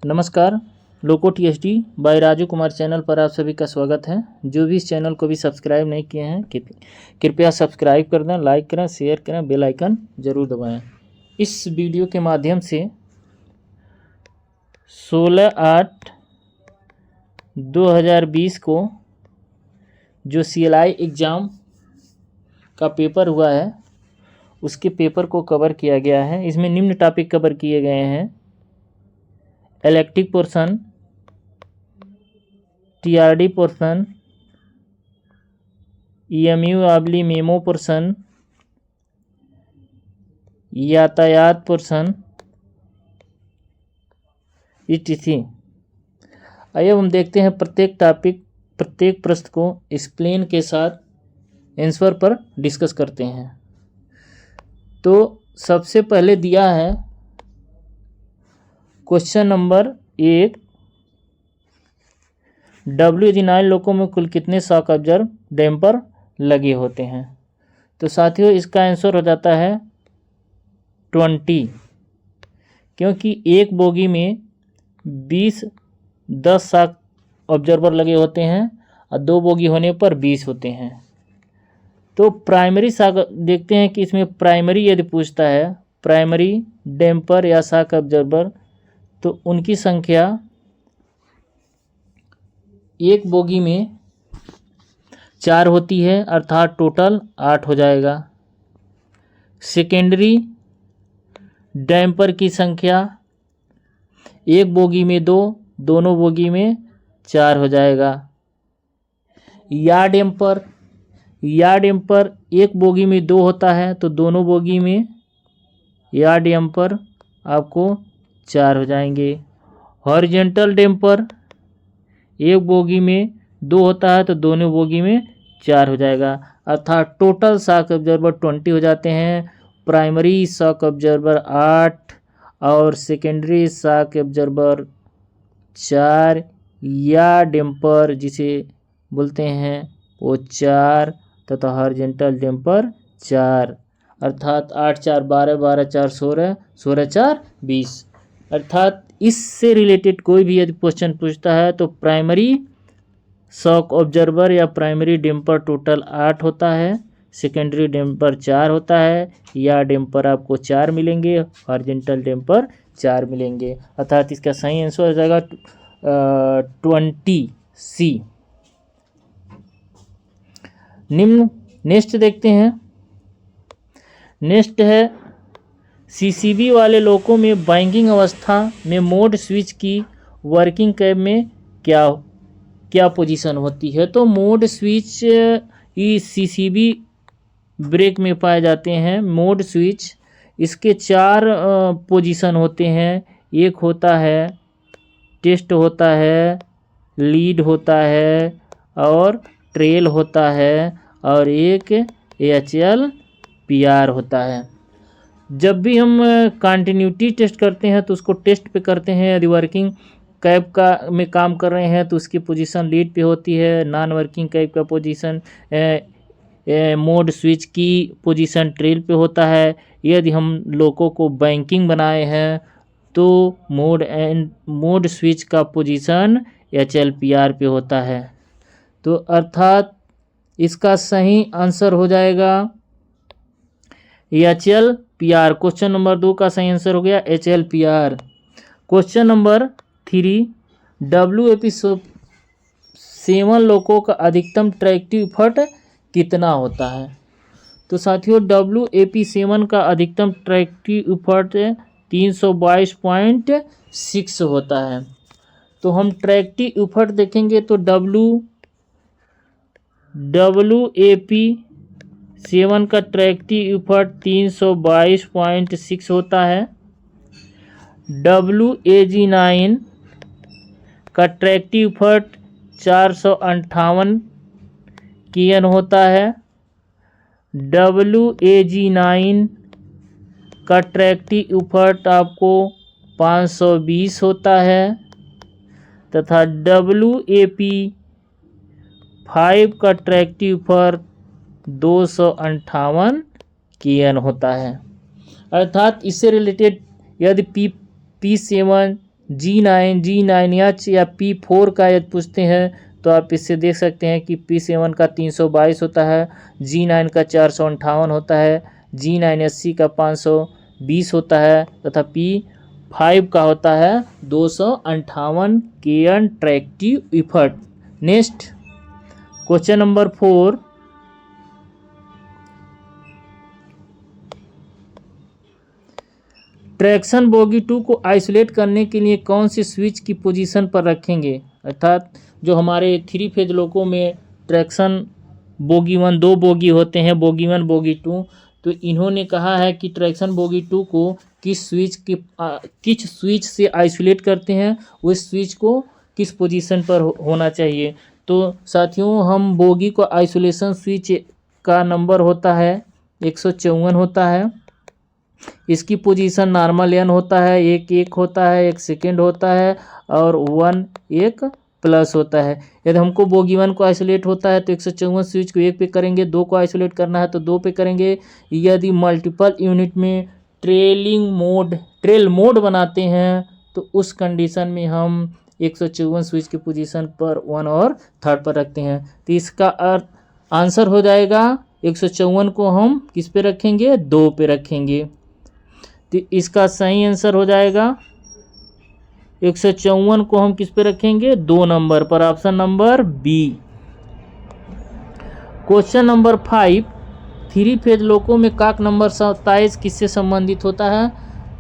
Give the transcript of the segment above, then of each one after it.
नमस्कार, loco THD by Raju Kumar channel पर आप सभी का स्वागत है। जो भी इस चैनल को भी सब्सक्राइब नहीं किए हैं कृपया सब्सक्राइब कर दें, लाइक करें, शेयर करें, बेल आइकन ज़रूर दबाएं। इस वीडियो के माध्यम से 16/8/2020 को जो CLI एग्ज़ाम का पेपर हुआ है उसके पेपर को कवर किया गया है। इसमें निम्न टॉपिक कवर किए गए हैं: इलेक्टिव पोर्शन, TRD पोर्शन, EMU/मेमो पोर्शन, यातायात पोर्शन, etc। आइए हम देखते हैं प्रत्येक टॉपिक, प्रत्येक प्रश्न को एक्सप्लेन के साथ आंसर पर डिस्कस करते हैं। तो सबसे पहले दिया है क्वेश्चन नंबर 1, W9 लोको में कुल कितने शॉक ऑब्जर्वर डैम्पर लगे होते हैं? तो साथियों इसका आंसर हो जाता है 20, क्योंकि एक बोगी में 10 शॉक ऑब्जर्वर लगे होते हैं और 2 बोगी होने पर 20 होते हैं। तो प्राइमरी शॉक देखते हैं कि इसमें प्राइमरी यदि पूछता है, प्राइमरी डैम्पर या शॉक ऑब्जर्वर, तो उनकी संख्या एक बोगी में 4 होती है, अर्थात टोटल 8 हो जाएगा। सेकेंडरी डैम्पर की संख्या एक बोगी में 2, दोनों बोगी में 4 हो जाएगा। या डैम्पर एक बोगी में 2 होता है, तो दोनों बोगी में या डैम्पर आपको 4 हो जाएंगे। हॉरिजॉन्टल डैम्पर एक बोगी में 2 होता है, तो दोनों बोगी में 4 हो जाएगा, अर्थात टोटल शॉक ऑब्जर्वर 20 हो जाते हैं। प्राइमरी शॉक ऑब्जर्वर 8 और सेकेंडरी शॉक ऑब्जर्वर 4, या डैम्पर जिसे बोलते हैं वो 4 तथा हॉरिजॉन्टल डैम्पर 4, अर्थात 8 4 12, 12 4 16, 16 4 20। अर्थात इससे रिलेटेड कोई भी यदि क्वेश्चन पूछता है तो प्राइमरी शॉक ऑब्जर्वर या प्राइमरी डैम्पर टोटल 8 होता है, सेकेंडरी डैम्पर 4 होता है, या डैम्पर आपको 4 मिलेंगे, हॉरिजॉन्टल डैम्पर 4 मिलेंगे। अर्थात इसका सही आंसर हो जाएगा 20C। नेक्स्ट देखते हैं। नेक्स्ट है CCB वाले लोको में बैंकिंग अवस्था में मोड स्विच की वर्किंग कैप में क्या पोजीशन होती है? तो मोड स्विच इस CCB ब्रेक में पाए जाते हैं। मोड स्विच इसके 4 पोजीशन होते हैं। एक होता है टेस्ट होता है, लीड होता है और ट्रेल होता है, और एक HLPR होता है। जब भी हम कंटिन्यूटी टेस्ट करते हैं तो उसको टेस्ट पे करते हैं। यदि वर्किंग कैप का में काम कर रहे हैं तो उसकी पोजीशन लीड पे होती है, नॉन वर्किंग कैप का पोजीशन मोड स्विच की पोजीशन ट्रेल पे होता है। यदि हम लोगों को बैंकिंग बनाए हैं तो मोड स्विच का पोजीशन HLPR पे होता है। तो अर्थात इसका सही आंसर हो जाएगा HLPR। क्वेश्चन नंबर 2 का सही आंसर हो गया HLPR। क्वेश्चन नंबर 3, WAP7 लोको का अधिकतम ट्रैक्टिव इफर्ट कितना होता है? तो साथियों WAP7 का अधिकतम ट्रैक्टिव इफर्ट 322.6 होता है। तो हम ट्रैक्टिव इफर्ट देखेंगे तो WAP7 का ट्रैक्टिव इफर्ट 322.6 होता है। WAG9 का ट्रैक्टिव इफर्ट 458 kN होता है। WAG9 का ट्रैक्टिव इफर्ट आपको 520 होता है, तथा WAP5 का ट्रैक्टिव इफर्ट 258 kN होता है। अर्थात इससे रिलेटेड यदि P7 G9H या P4 का यदि पूछते हैं तो आप इससे देख सकते हैं कि P7 का 322 होता है, G9 का 458 होता है, G9SC का 520 होता है तथा P5 का होता है 258 kN tractive effort. Next question number 4, traction bogie 2 को आइसोलेट करने के लिए कौन सी स्विच की पोजीशन पर रखेंगे। अर्थात जो हमारे 3 फेज लोको में ट्रैक्शन बोगी 1 2 बोगी होते हैं, बोगी 1 बोगी 2, तो इन्होंने कहा है कि ट्रैक्शन बोगी 2 को किस स्विच से आइसोलेट करते हैं, उस स्विच को किस पोजीशन पर होना चाहिए। तो साथियों, हम बोगी को आइसोलेशन स्विच का नंबर होता है 154 होता है। इसकी पोजीशन नॉर्मल n होता है, 1 होता है, 1 सेकेंड होता है और 1 1 प्लस होता है। यदि हमको बोगी 1 को आइसोलेट होता है तो 154 स्विच को 1 पे करेंगे, 2 को आइसोलेट करना है तो 2 पे करेंगे। यदि मल्टीपल यूनिट में ट्रेल मोड बनाते हैं तो उस कंडीशन में हम 154 स्विच की पोजीशन पर 1 और 3rd पर रखते हैं। तो इसका आंसर हो जाएगा 154 को हम किस पे रखेंगे, 2 पे रखेंगे। तो इसका सही आंसर हो जाएगा 154 को हम किस पे रखेंगे, 2 नंबर पर, option number B. Question number 5, 3 phase loco में काक नंबर 27 किससे संबंधित होता है।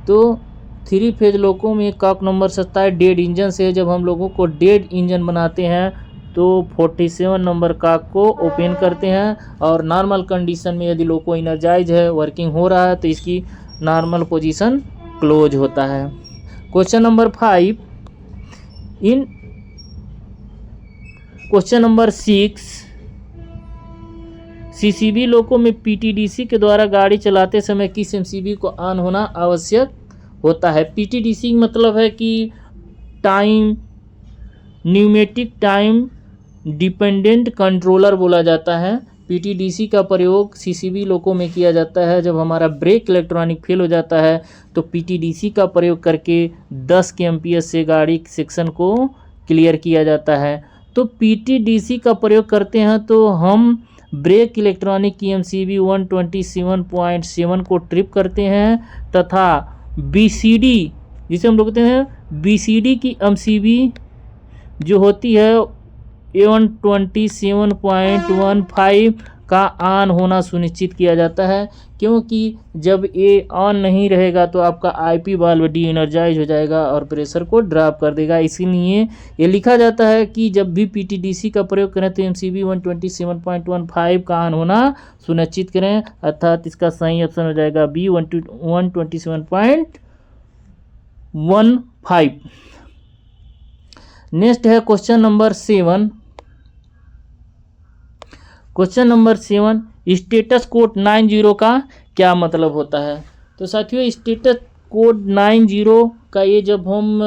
तो 3 फेज लोको में काक नंबर 27 डेड इंजन से। जब हम लोगों को डेड इंजन बनाते हैं तो 47 नंबर काक को ओपन करते हैं और नॉर्मल कंडीशन में यदि लोको इनर्जाइज है, वर्किंग हो रहा है, तो इसकी नॉर्मल पोजीशन क्लोज होता है। क्वेश्चन नंबर 5, इन क्वेश्चन नंबर 6, सीसीबी लोको में पीटीडीसी के द्वारा गाड़ी चलाते समय किस एमसीबी को ऑन होना आवश्यक होता है। पीटीडीसी मतलब है कि न्यूमेटिक टाइम डिपेंडेंट कंट्रोलर बोला जाता है। पीटीडीसी का प्रयोग सीसीबी लोको में किया जाता है। जब हमारा ब्रेक इलेक्ट्रॉनिक फेल हो जाता है तो पीटीडीसी का प्रयोग करके 10 kmph से गाड़ी सेक्शन को क्लियर किया जाता है। तो पीटीडीसी का प्रयोग करते हैं तो हम ब्रेक इलेक्ट्रॉनिक की एमसीबी 127.7 को ट्रिप करते हैं तथा बीसीडी, जिसे हम लोग कहते हैं बीसीडी की एमसीबी जो होती है 127.15 का ऑन होना सुनिश्चित किया जाता है, क्योंकि जब ये ऑन नहीं रहेगा तो आपका आईपी वाल्व डी एनर्जाइज हो जाएगा और प्रेशर को ड्रॉप कर देगा। इसीलिए ये लिखा जाता है कि जब भी पीटीडीसी का प्रयोग करें तो एमसीबी 127.15 का ऑन होना सुनिश्चित करें। अर्थात इसका सही ऑप्शन हो जाएगा बी 127.15। नेक्स्ट है question number 7। Question number 7, status code 90 का क्या मतलब होता है। तो साथियों, स्टेटस कोड 90 का ये जब हम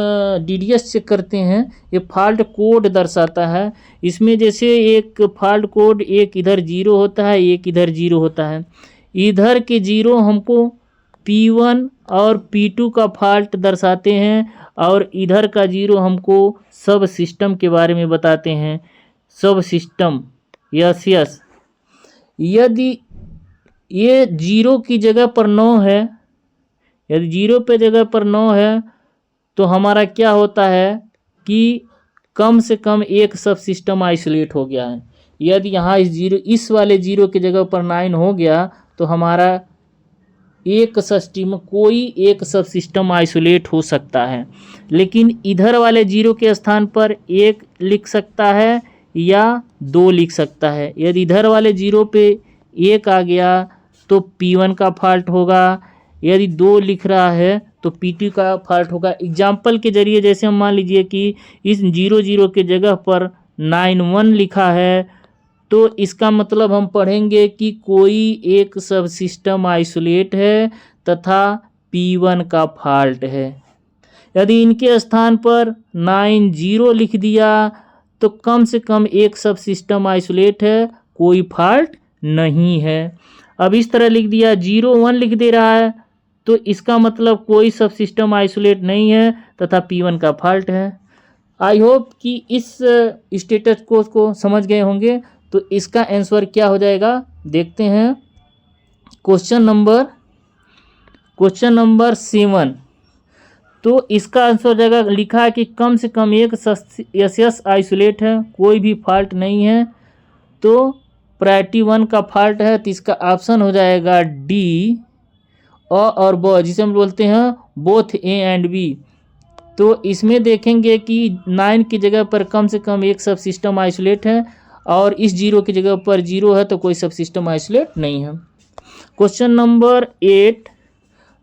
डीडीएस चेक करते हैं, ये फॉल्ट कोड दर्शाता है। इसमें जैसे एक फॉल्ट कोड, एक इधर 0 होता है, एक इधर 0 होता है। इधर के 0 हमको P1 और P2 का फॉल्ट दर्शाते हैं और इधर का 0 हमको सब सिस्टम के बारे में बताते हैं। सब सिस्टम यस। यदि ये 0 की जगह पर 9 है, यदि 0 पे जगह पर 9 है तो हमारा क्या होता है कि कम से कम एक सब सिस्टम आइसोलेट हो गया है। यदि यहाँ इस वाले 0 की जगह पर 9 हो गया तो हमारा कोई एक सब सिस्टम आइसोलेट हो सकता है। लेकिन इधर वाले 0 के स्थान पर 1 लिख सकता है या 2 लिख सकता है। यदि इधर वाले 0 पे 1 आ गया तो P1 का फॉल्ट होगा, यदि 2 लिख रहा है तो P2 का फॉल्ट होगा। एग्जाम्पल के जरिए जैसे हम मान लीजिए कि इस 0 के जगह पर 91 लिखा है तो इसका मतलब हम पढ़ेंगे कि कोई एक सब सिस्टम आइसोलेट है तथा P1 का फॉल्ट है। यदि इनके स्थान पर 90 लिख दिया तो कम से कम एक सब सिस्टम आइसोलेट है, कोई फॉल्ट नहीं है। अब इस तरह लिख दिया 01 लिख दे रहा है तो इसका मतलब कोई सब सिस्टम आइसोलेट नहीं है तथा P1 का फॉल्ट है। आई होप कि इस स्टेटस को समझ गए होंगे। तो इसका आंसर क्या हो जाएगा देखते हैं। क्वेश्चन नंबर 7, तो इसका आंसर हो जाएगा, लिखा है कि कम से कम एक एस आइसोलेट है, कोई भी फॉल्ट नहीं है, तो प्रायोरिटी 1 का फॉल्ट है। तो इसका ऑप्शन हो जाएगा डी, और ब, जिसे हम बोलते हैं बोथ ए एंड बी। तो इसमें देखेंगे कि 9 की जगह पर कम से कम एक सब सिस्टम आइसोलेट है, और इस 0 की जगह पर 0 है, तो कोई सब सिस्टम आइसोलेट नहीं है। क्वेश्चन नंबर 8,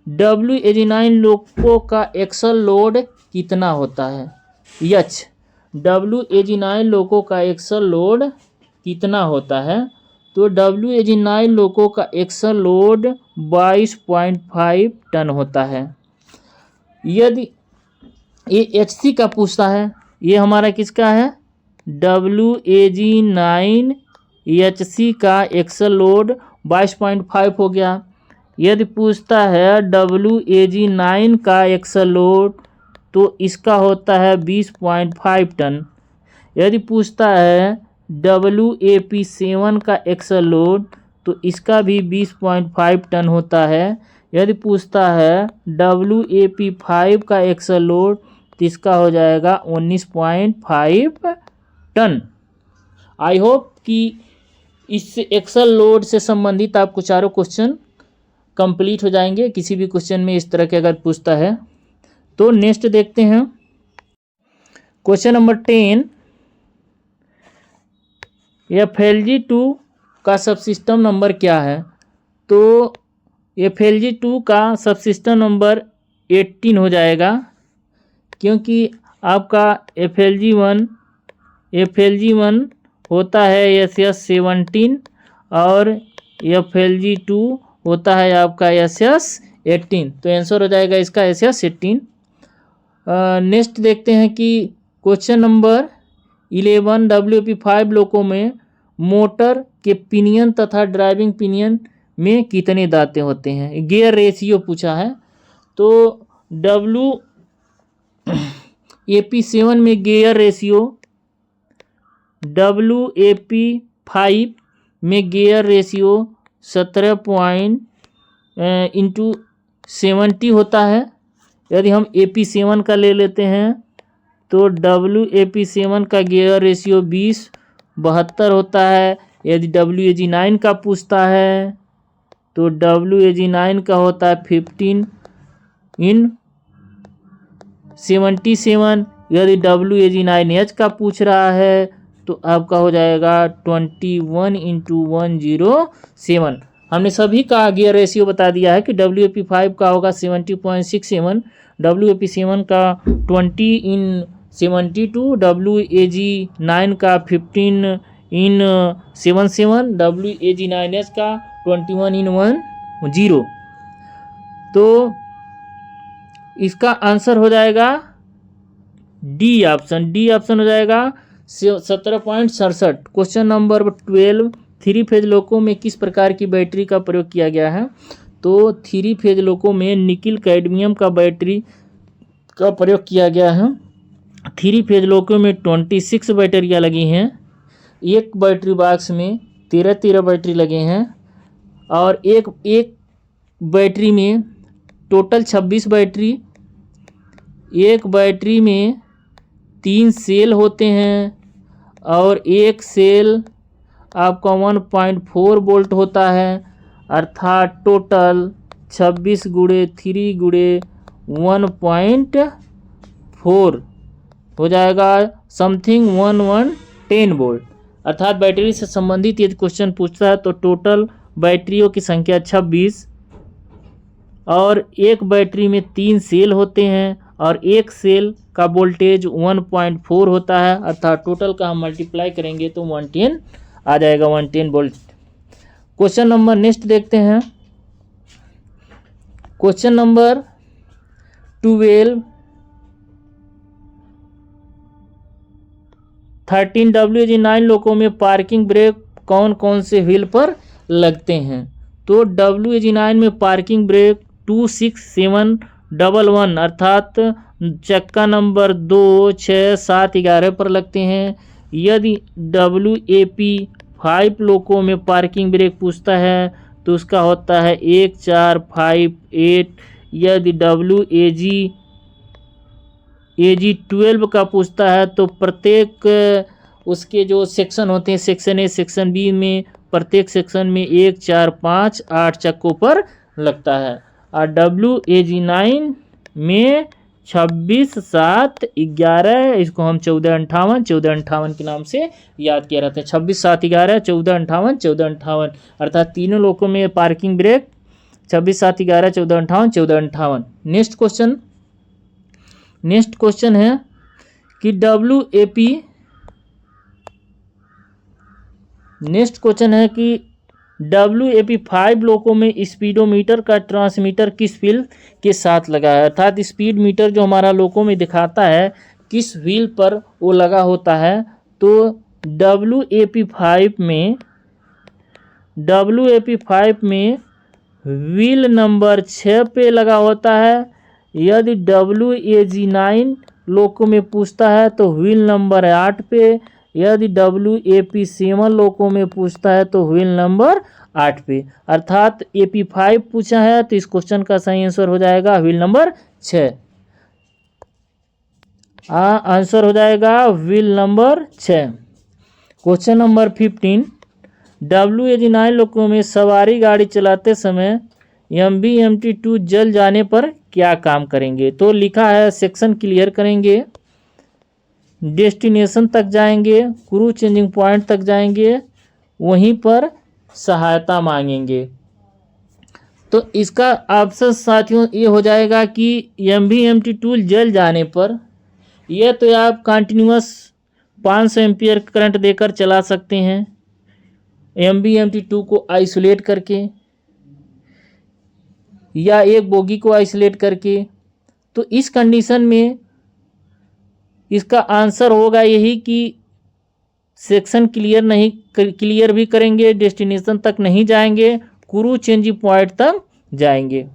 W89 लोगों का एक्सल लोड कितना होता है? यच W89 लोगों का एक्सल लोड कितना होता है? तो W89 लोगों का एक्सल लोड 22.5 टन होता है। यदि ये HC का पूछता है, ये हमारा किसका है? WAG9 HC का एक्सल लोड 22.5 हो गया। यदि पूछता है WAG9 का एक्सल लोड, तो इसका होता है 20.5 टन। यदि पूछता है WAP7 का एक्सल लोड, तो इसका भी 20.5 टन होता है। यदि पूछता है WAP5 का एक्सल लोड, तो इसका हो जाएगा 19.5 टन। आई होप कि इस एक्सल लोड से संबंधित आपको चारों क्वेश्चन कंप्लीट हो जाएंगे। किसी भी क्वेश्चन में इस तरह के अगर पूछता है तो नेक्स्ट देखते हैं। क्वेश्चन नंबर 10, FLG2 का सबसिस्टम नंबर क्या है? तो FLG2 का सबसिस्टम नंबर 18 हो जाएगा, क्योंकि आपका FLG1 होता है SS17 और FLG2 होता है आपका SS18। तो आंसर हो जाएगा इसका SS18। नेक्स्ट देखते हैं कि क्वेश्चन नंबर 11, WP5 लोको में मोटर के पिनियन तथा ड्राइविंग पिनियन में कितने दांतें होते हैं? गियर रेशियो पूछा है। तो WAP7 में गियर रेशियो, WAP5 में गियर रेशियो 17.70 होता है। यदि हम AP7 का ले लेते हैं, तो WAP7 का गियर रेशियो 20.72 होता है। यदि WAG9 का पूछता है, तो WAG9 का होता है 15/77। यदि WAG9H का पूछ रहा है, तो आपका हो जाएगा 21/107। हमने सभी का गियर रेशियो बता दिया है कि WAP5 का होगा 70.67, WAP7 का 20/72, WAG9 का 15/77, WAG9H का 21/10। तो इसका आंसर हो जाएगा डी ऑप्शन हो जाएगा 17.67। क्वेश्चन नंबर 12, 3 फेज लोको में किस प्रकार की बैटरी का प्रयोग किया गया है? तो 3 फेज लोको में निकिल कैडमियम का बैटरी का प्रयोग किया गया है। 3 फेज लोको में 26 बैटरियाँ लगी हैं। एक बैटरी बॉक्स में 13 बैटरी लगे हैं, और एक बैटरी में टोटल 26 बैटरी। एक बैटरी में 3 सेल होते हैं, और एक सेल आपका 1.4 वोल्ट होता है, अर्थात टोटल 26 × 3 × 1.4 हो जाएगा समथिंग 1110 वोल्ट। अर्थात बैटरी से संबंधित यदि क्वेश्चन पूछता है, तो टोटल बैटरियों की संख्या 26, और एक बैटरी में 3 सेल होते हैं, और एक सेल का वोल्टेज 1.4 होता है, अर्थात टोटल का हम मल्टीप्लाई करेंगे तो 110 आ जाएगा, 110 वोल्ट। क्वेश्चन नंबर नेक्स्ट देखते हैं। क्वेश्चन नंबर 12, 13 WAG9 लोको में पार्किंग ब्रेक कौन कौन से व्हील पर लगते हैं? तो WAG9 में पार्किंग ब्रेक 26711 अर्थात चक्का नंबर 2, 6, 7, 11 पर लगते हैं। यदि WAP 5 लोगों में पार्किंग ब्रेक पूछता है तो उसका होता है 1, 4, 5, 8। यदि AG 12 का पूछता है तो प्रत्येक उसके जो सेक्शन होते हैं, सेक्शन ए सेक्शन बी में, प्रत्येक सेक्शन में 1, 4, 5, 8 चक्कों पर लगता है। और WAG 9 में 26, 7, 11, इसको हम 1458 के नाम से याद किया रहता है। 26, 7, 11, 1458 अर्थात तीनों लोगों में पार्किंग ब्रेक 26, 7, 11, 1458। नेक्स्ट क्वेश्चन है कि WAP 5 लोगों में स्पीडोमीटर का ट्रांसमीटर किस व्हील के साथ लगा है, अर्थात स्पीड मीटर जो हमारा लोगों में दिखाता है किस व्हील पर वो लगा होता है। तो WAP 5 में व्हील नंबर 6 पे लगा होता है। यदि WAG 9 लोगों में पूछता है तो व्हील नंबर 8 पे। यदि WAP 7 लोगों में पूछता है तो व्हील नंबर 8 पे। अर्थात AP 5 पूछा है तो इस क्वेश्चन का सही आंसर हो जाएगा व्हील नंबर 6। आंसर हो जाएगा wheel number 6। Question number 15, WAG 9 लोगों में सवारी गाड़ी चलाते समय MB-MT2 जल जाने पर क्या काम करेंगे। तो लिखा है सेक्शन क्लियर करेंगे, डेस्टिनेशन तक जाएंगे, क्रू चेंजिंग पॉइंट तक जाएंगे, वहीं पर सहायता मांगेंगे। तो इसका ऑप्शन साथियों ये हो जाएगा कि MB-MT2 जल जाने पर यह तो आप कंटिन्यूअस 500 एम्पियर करंट देकर चला सकते हैं MB-MT2 को आइसोलेट करके या एक बोगी को आइसोलेट करके। तो इस कंडीशन में इसका आंसर होगा यही कि सेक्शन क्लियर भी करेंगे, डेस्टिनेशन तक नहीं जाएंगे, क्रू चेंजिंग पॉइंट तक जाएंगे।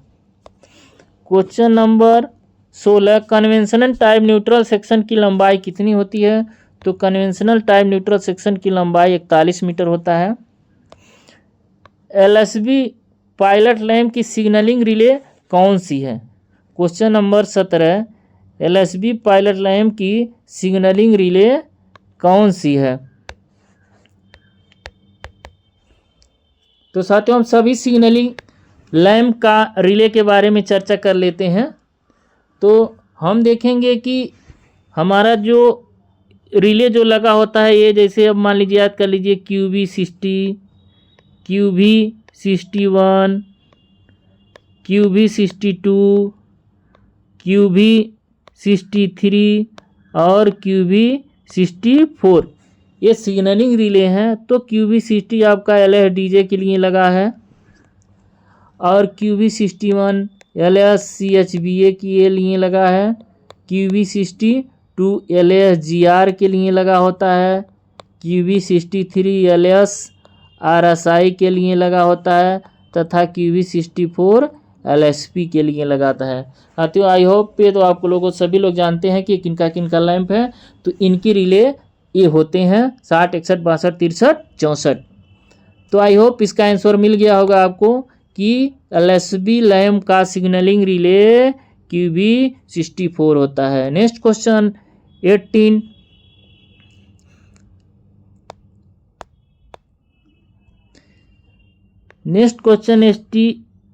Question number 16, conventional type neutral section की लंबाई कितनी होती है। तो कन्वेंशनल टाइप न्यूट्रल सेक्शन की लंबाई 41 मीटर होता है। LSB पायलट लैंप की सिग्नलिंग रिले कौन सी है। Question number 17, LSB pilot lamp की सिग्नलिंग रिले कौन सी है। तो साथियों हम सभी सिग्नलिंग लैंप का रिले के बारे में चर्चा कर लेते हैं। तो हम देखेंगे कि हमारा जो रिले जो लगा होता है ये जैसे अब मान लीजिए याद कर लीजिए QV60, QV61, QV62, QV63 और QV64 ये सिग्नलिंग रिले हैं। तो QV60 आपका LSDJ के लिए लगा है और QV61 LSCHBA के लिए लगा है। QV62 LSGR के लिए लगा होता है। QV63 LSRSI के लिए लगा होता है तथा QV64 LSP के लिए लगाता है। साथियों आई होप पे तो आप लोगों सभी लोग जानते हैं कि किनका लैंप है। तो इनकी रिले ये होते हैं 60, 61, 62, 63, 64। तो आई होप इसका आंसर मिल गया होगा आपको कि LSB लैंप का सिग्नलिंग रिले QV64 होता है। नेक्स्ट क्वेश्चन 18,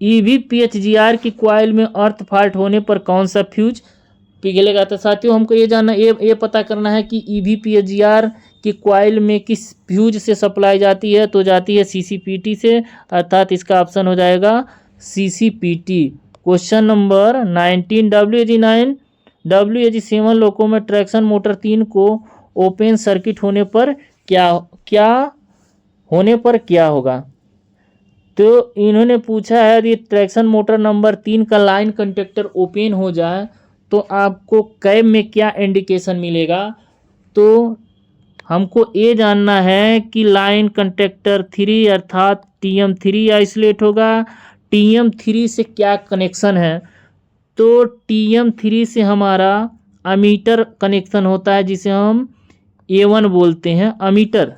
EVPHGR की कॉइल में अर्थ फॉल्ट होने पर कौन सा फ्यूज पिघलेगा। तो साथियों हमको ये जानना ये पता करना है कि EVPHGR की कॉइल में किस फ्यूज से सप्लाई जाती है। तो जाती है CCPT से, अर्थात इसका ऑप्शन हो जाएगा CCPT। क्वेश्चन नंबर 19, WAG 7 लोगों में ट्रैक्शन मोटर 3 को ओपन सर्किट होने पर क्या होगा। तो इन्होंने पूछा है यदि ट्रैक्शन मोटर नंबर 3 का लाइन कंडक्टर ओपन हो जाए तो आपको कैब में क्या इंडिकेशन मिलेगा। तो हमको ये जानना है कि लाइन कंडक्टर 3 अर्थात TM3 आइसोलेट होगा, TM3 से क्या कनेक्शन है, तो TM3 से हमारा अमीटर कनेक्शन होता है जिसे हम A1 बोलते हैं। अमीटर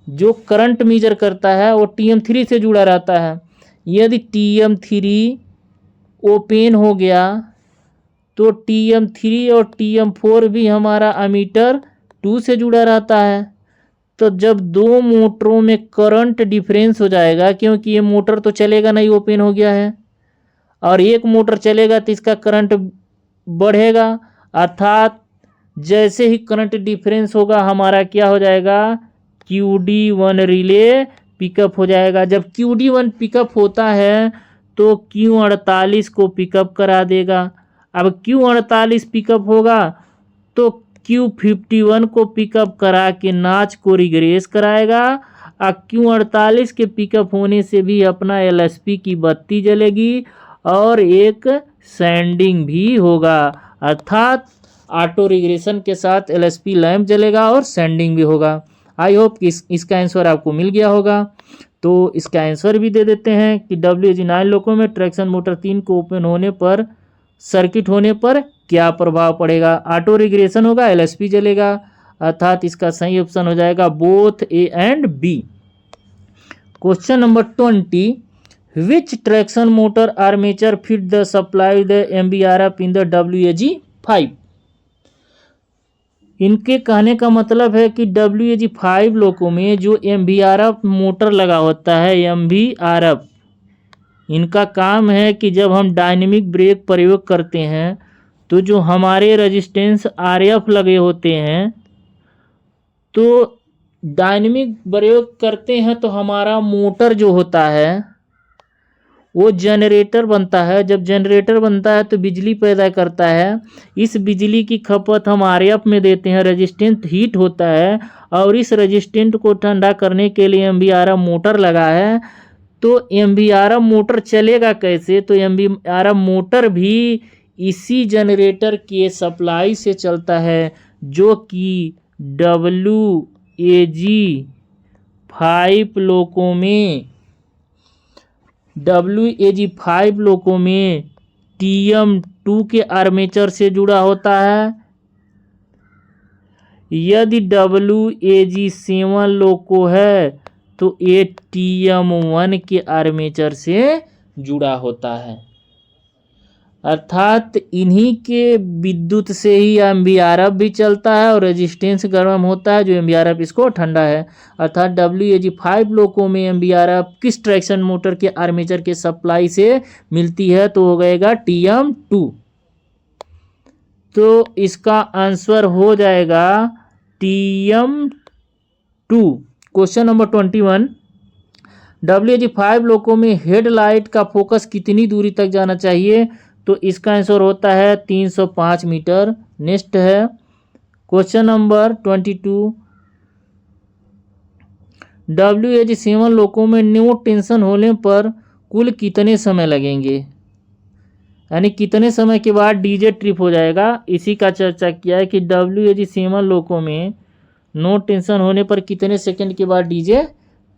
जो करंट मेजर करता है वो TM3 से जुड़ा रहता है। यदि TM3 ओपन हो गया तो TM3 और TM4 भी हमारा अमीटर 2 से जुड़ा रहता है। तो जब दो मोटरों में करंट डिफरेंस हो जाएगा, क्योंकि ये मोटर तो चलेगा नहीं, ओपन हो गया है, और एक मोटर चलेगा तो इसका करंट बढ़ेगा, अर्थात जैसे ही करंट डिफरेंस होगा हमारा क्या हो जाएगा, QD1 रिले पिकअप हो जाएगा। जब QD1 पिकअप होता है तो Q48 को पिकअप करा देगा। अब Q48 पिकअप होगा तो Q51 को पिकअप करा के नाच को रिग्रेस कराएगा, और Q48 के पिकअप होने से भी अपना LSP की बत्ती जलेगी और एक सैंडिंग भी होगा, अर्थात ऑटो रिग्रेशन के साथ LSP लैंप जलेगा और सैंडिंग भी होगा। आई होप कि इसका आंसर आपको मिल गया होगा। तो इसका आंसर भी दे देते हैं कि WAG9 लोको में ट्रैक्शन मोटर 3 को ओपन होने पर, सर्किट होने पर क्या प्रभाव पड़ेगा, ऑटो रिग्रेशन होगा, LSP जलेगा, अर्थात इसका सही ऑप्शन हो जाएगा both A and B। Question number 20, which traction motor armature fit the supply the MVRF in the WAG5। इनके कहने का मतलब है कि WAG5 लोको में जो MVRF मोटर लगा होता है, MVRF, इनका काम है कि जब हम डायनेमिक ब्रेक प्रयोग करते हैं तो जो हमारे रेजिस्टेंस RF लगे होते हैं, तो डायनेमिक प्रयोग करते हैं तो हमारा मोटर जो होता है वो जनरेटर बनता है। जब जनरेटर बनता है तो बिजली पैदा करता है। इस बिजली की खपत हम RF में देते हैं, रेजिस्टेंस हीट होता है, और इस रेजिस्टेंट को ठंडा करने के लिए MVRF मोटर लगा है। तो MVRF मोटर चलेगा कैसे, तो MVRF मोटर भी इसी जनरेटर के सप्लाई से चलता है, जो कि WAG5 लोको में TM2 के आर्मेचर से जुड़ा होता है। यदि WAG7 लोको है तो ये TM1 के आर्मेचर से जुड़ा होता है, अर्थात इन्हीं के विद्युत से ही MVRF भी चलता है और रेजिस्टेंस गर्म होता है, जो MVRF इसको ठंडा है। अर्थात WAG5 लोको में MVRF किस ट्रैक्शन मोटर के आर्मेचर के सप्लाई से मिलती है, तो हो गएगा TM2। तो इसका आंसर हो जाएगा TM2। क्वेश्चन नंबर 21, WAG5 लोको में हेडलाइट का फोकस कितनी दूरी तक जाना चाहिए, तो इसका आंसर होता है 305 मीटर। नेक्स्ट है क्वेश्चन नंबर 22, WAG7 लोको में नो टेंशन होने पर कुल कितने समय लगेंगे, यानी कितने समय के बाद DJ ट्रिप हो जाएगा, इसी का चर्चा किया है कि WAG7 लोको में नो टेंशन होने पर कितने सेकंड के बाद DJ